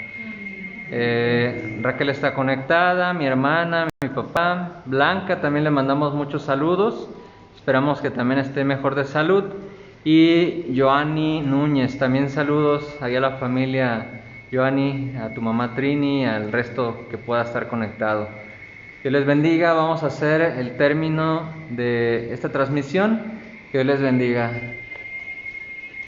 Raquel está conectada, mi hermana, mi papá. Blanca también le mandamos muchos saludos. Esperamos que también esté mejor de salud. Y Joanny Núñez, también saludos ahí a la familia Joanny, a tu mamá Trini, al resto que pueda estar conectado. Dios les bendiga, vamos a hacer el término de esta transmisión. Que Dios les bendiga.